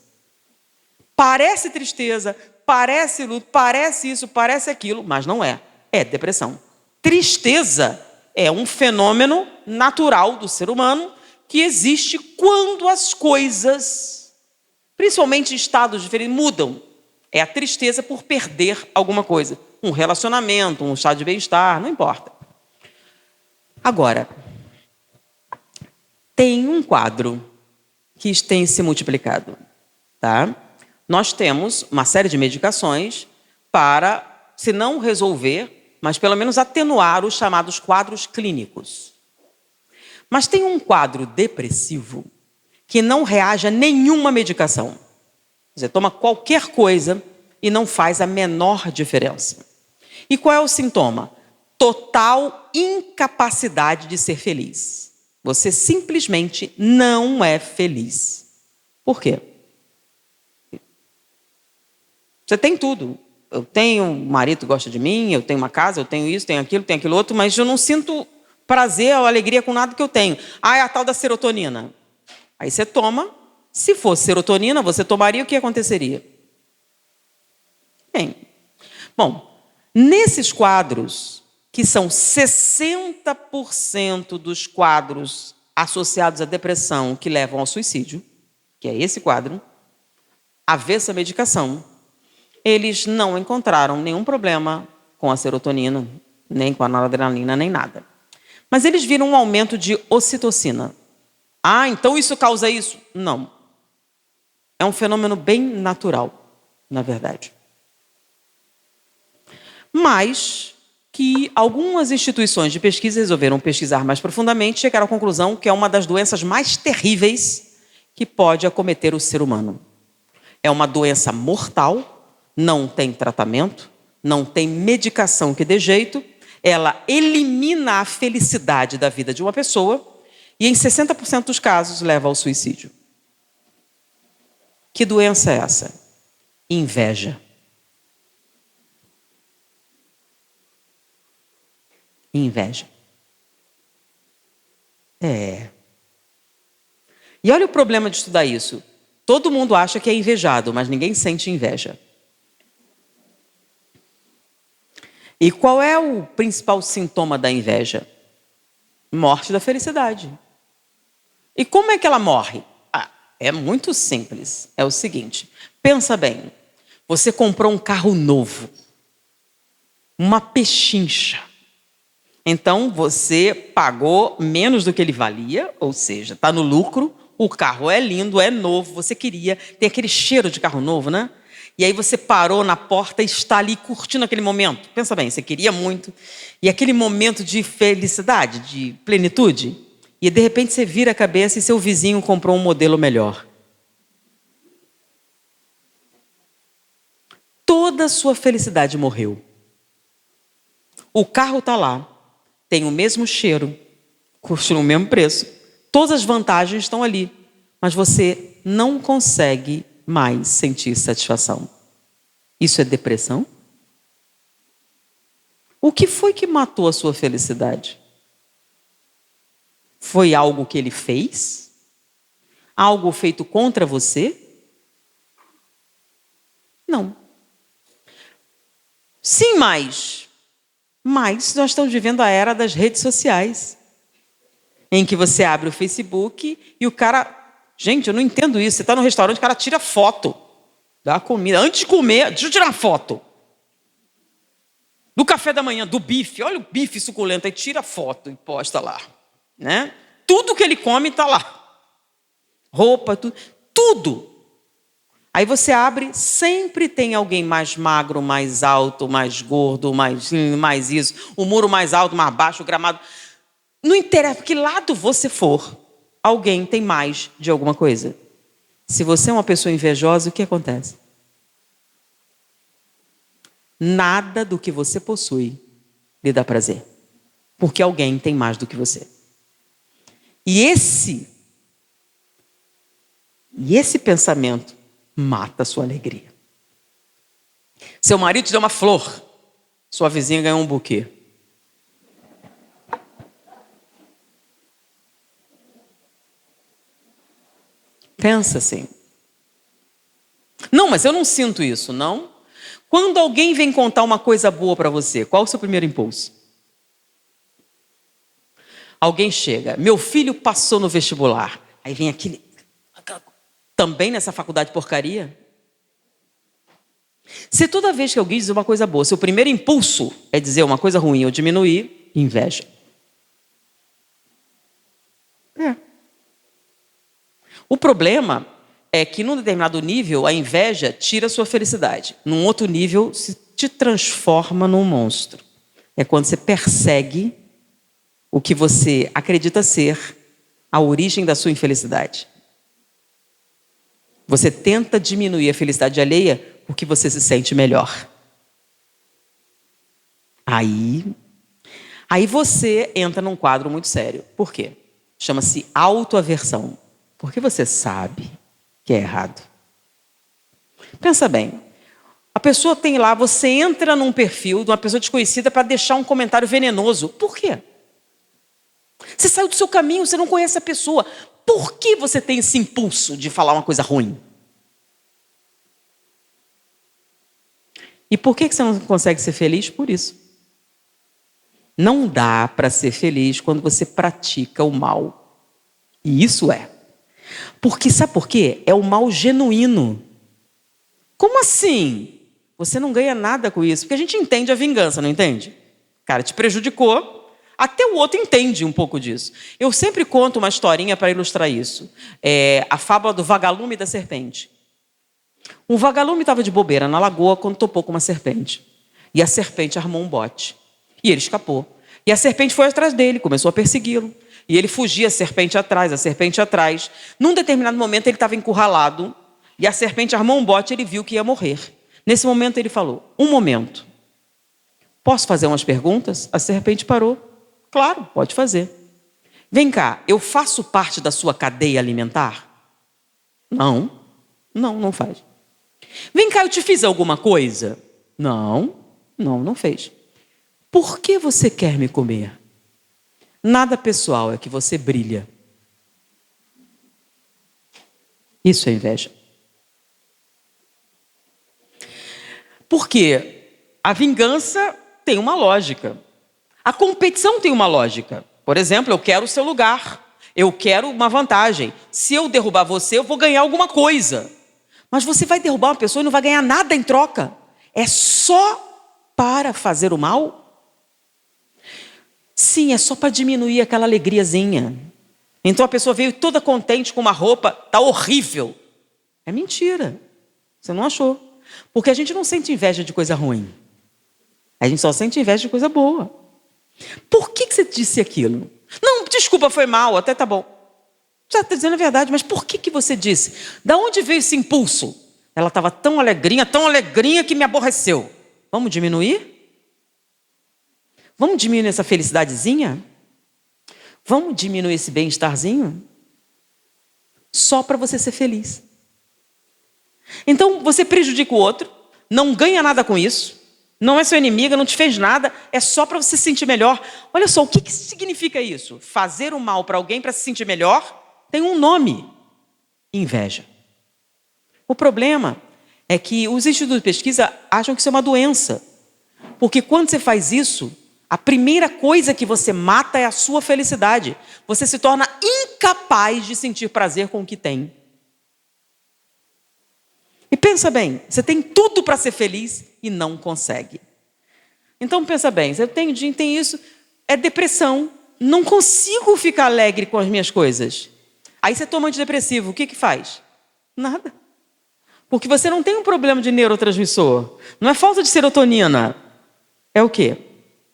Parece tristeza, parece luto, parece isso, parece aquilo, mas não é. É depressão. Tristeza é um fenômeno natural do ser humano que existe quando as coisas, principalmente em estados diferentes, mudam. É a tristeza por perder alguma coisa. Um relacionamento, um estado de bem-estar, não importa. Agora, tem um quadro que tem se multiplicado. Tá? Nós temos uma série de medicações para, se não resolver, mas pelo menos atenuar os chamados quadros clínicos. Mas tem um quadro depressivo que não reage a nenhuma medicação. Você toma qualquer coisa e não faz a menor diferença. E qual é o sintoma? Total incapacidade de ser feliz. Você simplesmente não é feliz. Por quê? Você tem tudo. Eu tenho um marido que gosta de mim, eu tenho uma casa, eu tenho isso, tenho aquilo outro, mas eu não sinto prazer ou alegria com nada que eu tenho. Ah, é a tal da serotonina. Aí você toma. Se fosse serotonina, você tomaria, o que aconteceria? Bem, bom, nesses quadros que são 60% dos quadros associados à depressão que levam ao suicídio, que é esse quadro, avesso à medicação, eles não encontraram nenhum problema com a serotonina, nem com a noradrenalina, nem nada. Mas eles viram um aumento de ocitocina. Ah, então isso causa isso? Não. É um fenômeno bem natural, na verdade. Mas que algumas instituições de pesquisa resolveram pesquisar mais profundamente e chegaram à conclusão que é uma das doenças mais terríveis que pode acometer o ser humano. É uma doença mortal, não tem tratamento, não tem medicação que dê jeito, ela elimina a felicidade da vida de uma pessoa e em 60% dos casos leva ao suicídio. Que doença é essa? Inveja. Inveja. E olha o problema de estudar isso. Todo mundo acha que é invejado, mas ninguém sente inveja. E qual é o principal sintoma da inveja? Morte da felicidade. E como é que ela morre? É muito simples. É o seguinte, pensa bem. Você comprou um carro novo, uma pechincha. Então, você pagou menos do que ele valia, ou seja, está no lucro, o carro é lindo, é novo, você queria, tem aquele cheiro de carro novo, né? E aí você parou na porta e está ali curtindo aquele momento. Pensa bem, você queria muito. E aquele momento de felicidade, de plenitude. E de repente você vira a cabeça e seu vizinho comprou um modelo melhor. Toda a sua felicidade morreu. O carro está lá, tem o mesmo cheiro, custa o mesmo preço. Todas as vantagens estão ali, mas você não consegue mais sentir satisfação. Isso é depressão? O que foi que matou a sua felicidade? Foi algo que ele fez? Algo feito contra você? Não. Sim, mas nós estamos vivendo a era das redes sociais, em que você abre o Facebook e o cara... Gente, eu não entendo isso. Você está no restaurante, o cara tira foto da comida. Antes de comer, deixa eu tirar uma foto. Do café da manhã, do bife. Olha o bife suculento. Aí tira foto e posta lá. Né? Tudo que ele come está lá. Roupa, tudo. Aí você abre, sempre tem alguém mais magro, mais alto, mais gordo, mais isso. O muro mais alto, mais baixo, o gramado. Não interessa, que lado você for, alguém tem mais de alguma coisa. Se você é uma pessoa invejosa, o que acontece? Nada do que você possui lhe dá prazer. Porque alguém tem mais do que você. E esse pensamento mata a sua alegria. Seu marido te deu uma flor, sua vizinha ganhou um buquê. Pensa assim. Não, mas eu não sinto isso, não. Quando alguém vem contar uma coisa boa para você, qual é o seu primeiro impulso? Alguém chega, meu filho passou no vestibular. Aí vem aquele... Também nessa faculdade porcaria? Se toda vez que alguém diz uma coisa boa, seu primeiro impulso é dizer uma coisa ruim ou diminuir, inveja. O problema é que num determinado nível a inveja tira a sua felicidade. Num outro nível se te transforma num monstro. É quando você persegue o que você acredita ser a origem da sua infelicidade. Você tenta diminuir a felicidade alheia porque você se sente melhor. Aí você entra num quadro muito sério. Por quê? Chama-se autoaversão. Porque você sabe que é errado. Pensa bem. A pessoa tem lá, você entra num perfil de uma pessoa desconhecida para deixar um comentário venenoso. Por quê? Você saiu do seu caminho, você não conhece a pessoa. Por que você tem esse impulso de falar uma coisa ruim? E por que você não consegue ser feliz? Por isso. Não dá para ser feliz quando você pratica o mal. E isso é. Porque, sabe por quê? É o mal genuíno. Como assim? Você não ganha nada com isso. Porque a gente entende a vingança, não entende? Cara, te prejudicou. Até o outro entende um pouco disso. Eu sempre conto uma historinha para ilustrar isso. A fábula do vagalume e da serpente. Um vagalume estava de bobeira na lagoa quando topou com uma serpente. E a serpente armou um bote. E ele escapou. E a serpente foi atrás dele, começou a persegui-lo. E ele fugia, a serpente atrás, a serpente atrás. Num determinado momento ele estava encurralado. E a serpente armou um bote e ele viu que ia morrer. Nesse momento ele falou, um momento. Posso fazer umas perguntas? A serpente parou. Claro, pode fazer. Vem cá, eu faço parte da sua cadeia alimentar? Não, não faz. Vem cá, eu te fiz alguma coisa? Não fez. Por que você quer me comer? Nada pessoal, é que você brilha. Isso é inveja. Porque a vingança tem uma lógica. A competição tem uma lógica. Por exemplo, eu quero o seu lugar. Eu quero uma vantagem. Se eu derrubar você, eu vou ganhar alguma coisa. Mas você vai derrubar uma pessoa e não vai ganhar nada em troca. É só para fazer o mal? Sim, é só para diminuir aquela alegriazinha. Então a pessoa veio toda contente com uma roupa, tá horrível. É mentira. Você não achou. Porque a gente não sente inveja de coisa ruim. A gente só sente inveja de coisa boa. Por que você disse aquilo? Não, desculpa, foi mal, até tá bom. Já está dizendo a verdade, mas por que você disse? Da onde veio esse impulso? Ela estava tão alegrinha que me aborreceu. Vamos diminuir? Vamos diminuir essa felicidadezinha? Vamos diminuir esse bem-estarzinho? Só para você ser feliz. Então, você prejudica o outro, não ganha nada com isso, não é sua inimiga, não te fez nada, é só para você se sentir melhor. Olha só, o que significa isso? Fazer o mal para alguém para se sentir melhor tem um nome: inveja. O problema é que os institutos de pesquisa acham que isso é uma doença. Porque quando você faz isso, a primeira coisa que você mata é a sua felicidade. Você se torna incapaz de sentir prazer com o que tem. E pensa bem, você tem tudo para ser feliz e não consegue. Então pensa bem, você tem isso, é depressão. Não consigo ficar alegre com as minhas coisas. Aí você toma antidepressivo, o que faz? Nada. Porque você não tem um problema de neurotransmissor. Não é falta de serotonina. É o quê?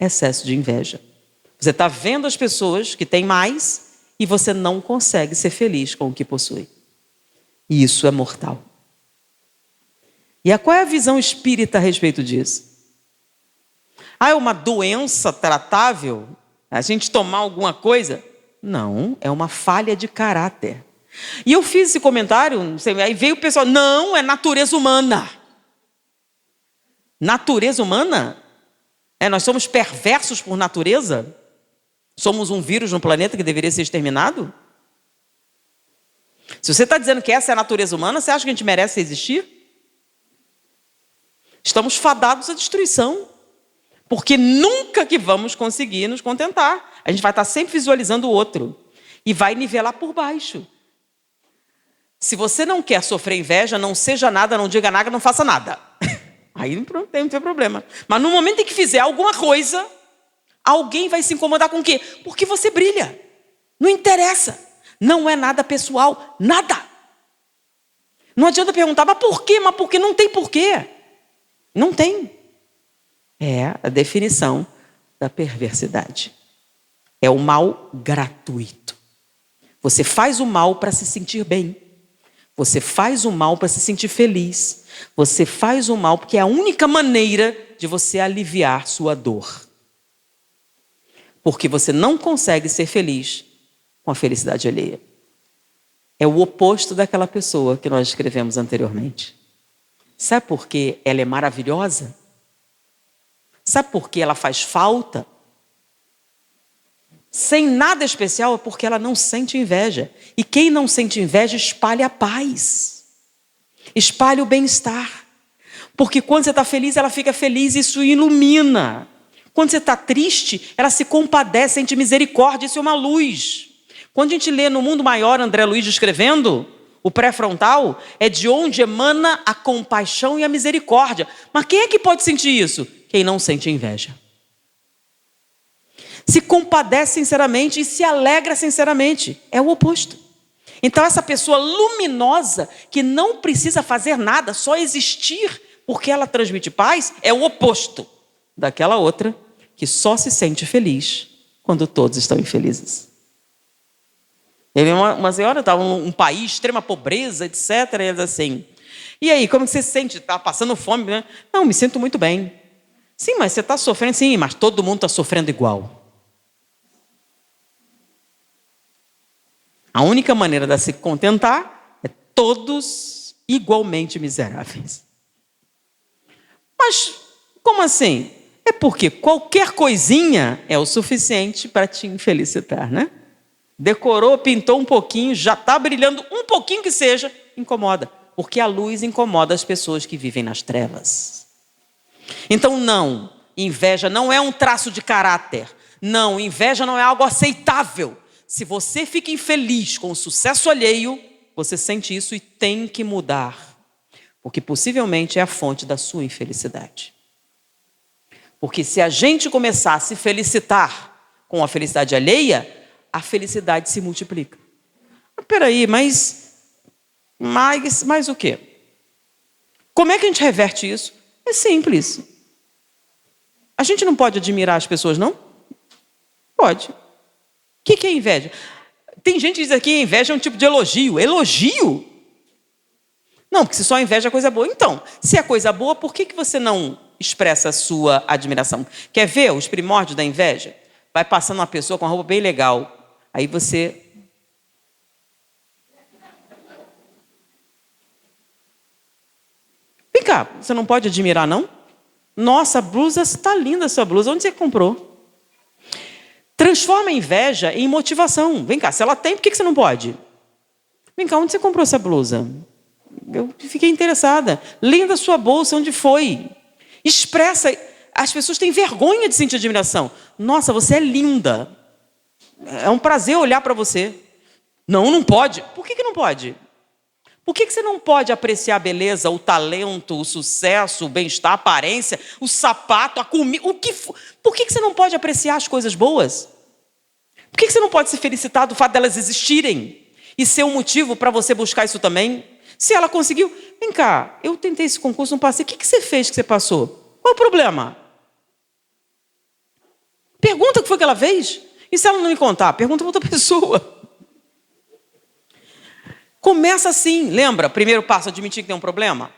Excesso de inveja. Você está vendo as pessoas que têm mais e você não consegue ser feliz com o que possui. E isso é mortal. E qual é a visão espírita a respeito disso? É uma doença tratável? A gente tomar alguma coisa? Não, é uma falha de caráter. E eu fiz esse comentário, aí veio o pessoal, não, é natureza humana. Natureza humana? Nós somos perversos por natureza? Somos um vírus no planeta que deveria ser exterminado? Se você está dizendo que essa é a natureza humana, você acha que a gente merece existir? Estamos fadados à destruição. Porque nunca que vamos conseguir nos contentar. A gente vai estar sempre visualizando o outro. E vai nivelar por baixo. Se você não quer sofrer inveja, não seja nada, não diga nada, não faça nada. Aí não tem problema. Mas no momento em que fizer alguma coisa, alguém vai se incomodar com o quê? Porque você brilha. Não interessa. Não é nada pessoal. Nada. Não adianta perguntar, mas por quê? Mas por quê? Não tem porquê. Não tem. É a definição da perversidade. É o mal gratuito. Você faz o mal para se sentir bem. Você faz o mal para se sentir feliz. Você faz o mal porque é a única maneira de você aliviar sua dor. Porque você não consegue ser feliz com a felicidade alheia. É o oposto daquela pessoa que nós escrevemos anteriormente. Sabe por que ela é maravilhosa? Sabe por que ela faz falta? Sem nada especial, é porque ela não sente inveja. E quem não sente inveja espalha a paz. Espalha o bem-estar. Porque quando você está feliz, ela fica feliz e isso ilumina. Quando você está triste, ela se compadece, sente misericórdia. Isso é uma luz. Quando a gente lê no Mundo Maior, André Luiz escrevendo, o pré-frontal é de onde emana a compaixão e a misericórdia. Mas quem é que pode sentir isso? Quem não sente inveja. Se compadece sinceramente e se alegra sinceramente. É o oposto. Então essa pessoa luminosa, que não precisa fazer nada, só existir, porque ela transmite paz, é o oposto daquela outra que só se sente feliz quando todos estão infelizes. Uma senhora estava num país, extrema pobreza, etc. E ela assim, e aí, como você se sente? Está passando fome, né? Não, me sinto muito bem. Sim, mas você está sofrendo? Sim, mas todo mundo está sofrendo igual. A única maneira de se contentar é todos igualmente miseráveis. Mas, como assim? É porque qualquer coisinha é o suficiente para te infelicitar, né? Decorou, pintou um pouquinho, já está brilhando um pouquinho que seja, incomoda. Porque a luz incomoda as pessoas que vivem nas trevas. Então não, inveja não é um traço de caráter. Não, inveja não é algo aceitável. Se você fica infeliz com o sucesso alheio, você sente isso e tem que mudar. Porque possivelmente é a fonte da sua infelicidade. Porque se a gente começar a se felicitar com a felicidade alheia, a felicidade se multiplica. Peraí, mas o quê? Como é que a gente reverte isso? É simples. A gente não pode admirar as pessoas, não? Pode. O que é inveja? Tem gente que diz aqui que inveja é um tipo de elogio. Elogio? Não, porque se só inveja é coisa boa. Então, se é coisa boa, por que você não expressa a sua admiração? Quer ver os primórdios da inveja? Vai passando uma pessoa com uma roupa bem legal. Aí você... Vem cá, você não pode admirar, não? Nossa, a blusa, está linda a sua blusa. Onde você comprou? Transforma a inveja em motivação. Vem cá, se ela tem, por que você não pode? Vem cá, onde você comprou essa blusa? Eu fiquei interessada. Linda a sua bolsa, onde foi? Expressa. As pessoas têm vergonha de sentir admiração. Nossa, você é linda. É um prazer olhar para você. Não, não pode. Por que não pode? Por que você não pode apreciar a beleza, o talento, o sucesso, o bem-estar, a aparência, o sapato, a comida, o que for? Por que você não pode apreciar as coisas boas? Por que você não pode se felicitar do fato delas existirem e ser um motivo para você buscar isso também? Se ela conseguiu, vem cá, eu tentei esse concurso, não passei. O que você fez que você passou? Qual é o problema? Pergunta o que foi que ela fez. E se ela não me contar? Pergunta para outra pessoa. Começa assim, lembra? Primeiro passo, admitir que tem um problema.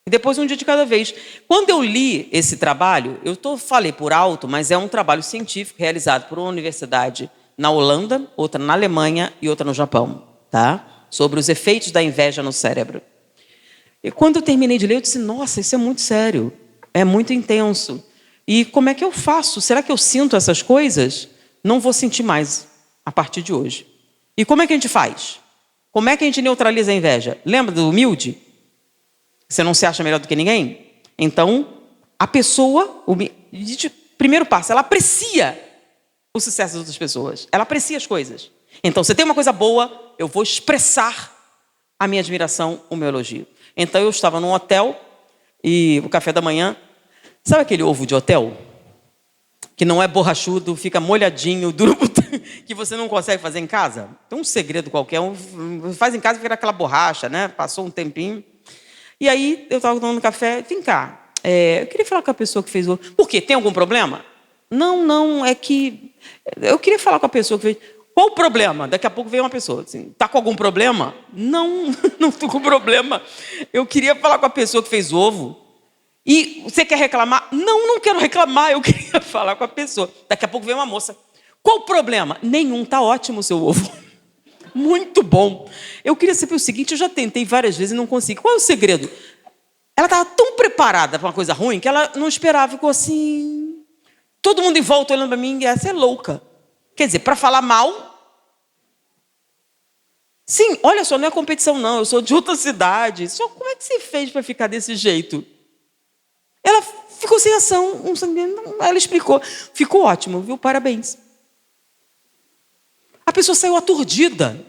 E depois um dia de cada vez. Quando eu li esse trabalho, falei por alto, mas é um trabalho científico realizado por uma universidade na Holanda, outra na Alemanha e outra no Japão, tá? Sobre os efeitos da inveja no cérebro. E quando eu terminei de ler, eu disse, nossa, isso é muito sério, é muito intenso. E como é que eu faço? Será que eu sinto essas coisas? Não vou sentir mais a partir de hoje. E como é que a gente faz? Como é que a gente neutraliza a inveja? Lembra do humilde? Você não se acha melhor do que ninguém? Então, a pessoa, primeiro passo, ela aprecia o sucesso das outras pessoas. Ela aprecia as coisas. Então, se tem uma coisa boa, eu vou expressar a minha admiração, o meu elogio. Então, eu estava num hotel e o café da manhã, sabe aquele ovo de hotel? Que não é borrachudo, fica molhadinho, duro, que você não consegue fazer em casa? Tem um segredo qualquer, faz em casa e vira aquela borracha, né? Passou um tempinho. E aí, eu estava tomando café, vem cá, eu queria falar com a pessoa que fez o... Por quê? Tem algum problema? Não, é que... Eu queria falar com a pessoa que fez... Qual o problema? Daqui a pouco veio uma pessoa assim, tá com algum problema? Não estou com problema. Eu queria falar com a pessoa que fez ovo. E você quer reclamar? Não quero reclamar, eu queria falar com a pessoa. Daqui a pouco vem uma moça. Qual o problema? Nenhum, tá ótimo o seu ovo. Muito bom. Eu queria saber o seguinte, eu já tentei várias vezes e não consegui. Qual é o segredo? Ela estava tão preparada para uma coisa ruim que ela não esperava, ficou assim... Todo mundo em volta olhando para mim, essa é louca. Quer dizer, para falar mal... Sim, olha só, não é competição não, eu sou de outra cidade. Só como é que você fez para ficar desse jeito? Ela ficou sem ação. Ela explicou. Ficou ótimo, viu? Parabéns. A pessoa saiu aturdida.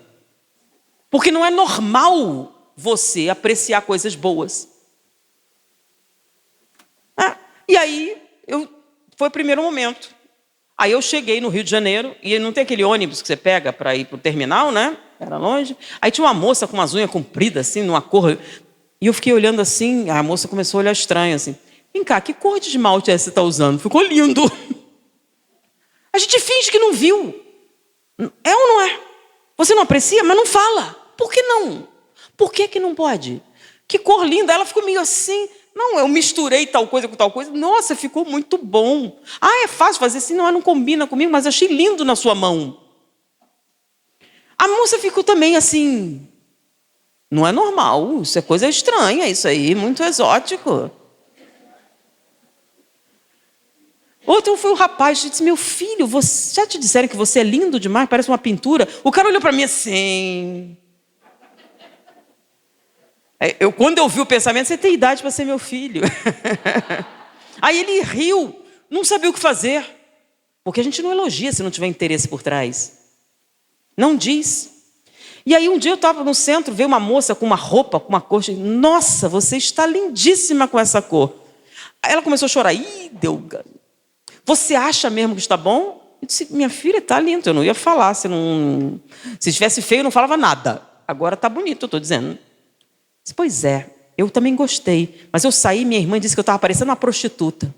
Porque não é normal você apreciar coisas boas. E aí, foi o primeiro momento. Aí eu cheguei no Rio de Janeiro, e não tem aquele ônibus que você pega para ir para o terminal, né? Era longe. Aí tinha uma moça com umas unhas compridas, assim, numa cor. E eu fiquei olhando assim, a moça começou a olhar estranho, assim. Vem cá, que cor de esmalte é essa que você está usando? Ficou lindo. A gente finge que não viu. É ou não é? Você não aprecia, mas não fala. Por que não? Por que não pode? Que cor linda. Ela ficou meio assim. Não, eu misturei tal coisa com tal coisa. Nossa, ficou muito bom. É fácil fazer assim. Não combina comigo, mas achei lindo na sua mão. A moça ficou também assim. Não é normal. Isso é coisa estranha, isso aí. Muito exótico. Outro foi o rapaz que disse, meu filho, já te disseram que você é lindo demais, parece uma pintura? O cara olhou para mim assim. Quando eu vi o pensamento, você tem idade para ser meu filho. Aí ele riu, não sabia o que fazer. Porque a gente não elogia se não tiver interesse por trás. Não diz. E aí um dia eu estava no centro, veio uma moça com uma roupa, com uma cor. Nossa, você está lindíssima com essa cor. Aí ela começou a chorar. Delga. Você acha mesmo que está bom? Eu disse, minha filha, está lindo. Eu não ia falar. Se estivesse feio, eu não falava nada. Agora está bonito, eu estou dizendo. Disse, pois é, eu também gostei. Mas eu saí, minha irmã disse que eu estava parecendo uma prostituta.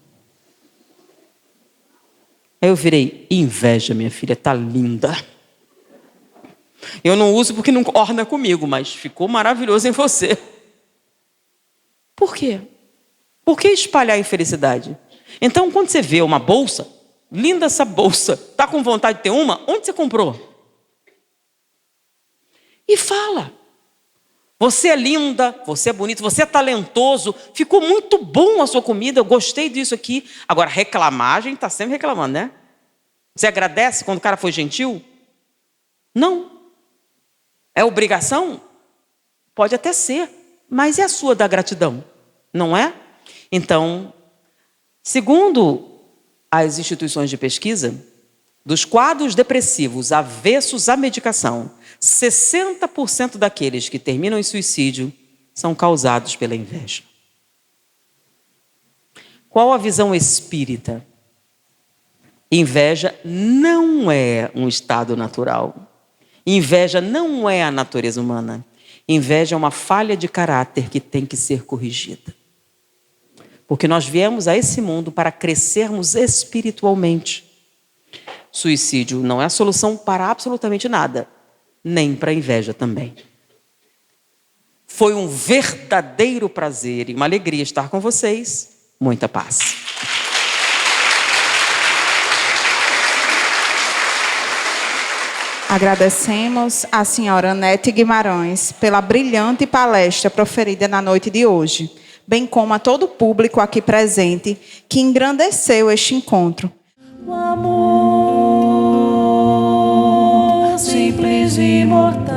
Aí eu virei, inveja, minha filha, está linda. Eu não uso porque não orna comigo, mas ficou maravilhoso em você. Por quê? Por que espalhar a infelicidade? Então, quando você vê uma bolsa, linda essa bolsa, está com vontade de ter uma? Onde você comprou? E fala. Você é linda, você é bonito, você é talentoso, ficou muito bom a sua comida, eu gostei disso aqui. Agora, reclamar, a gente está sempre reclamando, né? Você agradece quando o cara foi gentil? Não. É obrigação? Pode até ser, mas é a sua da gratidão, não é? Então, segundo as instituições de pesquisa, dos quadros depressivos avessos à medicação, 60% daqueles que terminam em suicídio são causados pela inveja. Qual a visão espírita? Inveja não é um estado natural. Inveja não é a natureza humana. Inveja é uma falha de caráter que tem que ser corrigida. Porque nós viemos a esse mundo para crescermos espiritualmente. Suicídio não é a solução para absolutamente nada, nem para a inveja também. Foi um verdadeiro prazer e uma alegria estar com vocês. Muita paz. Agradecemos à senhora Anete Guimarães pela brilhante palestra proferida na noite de hoje, bem como a todo o público aqui presente que engrandeceu este encontro. O amor simples e imortal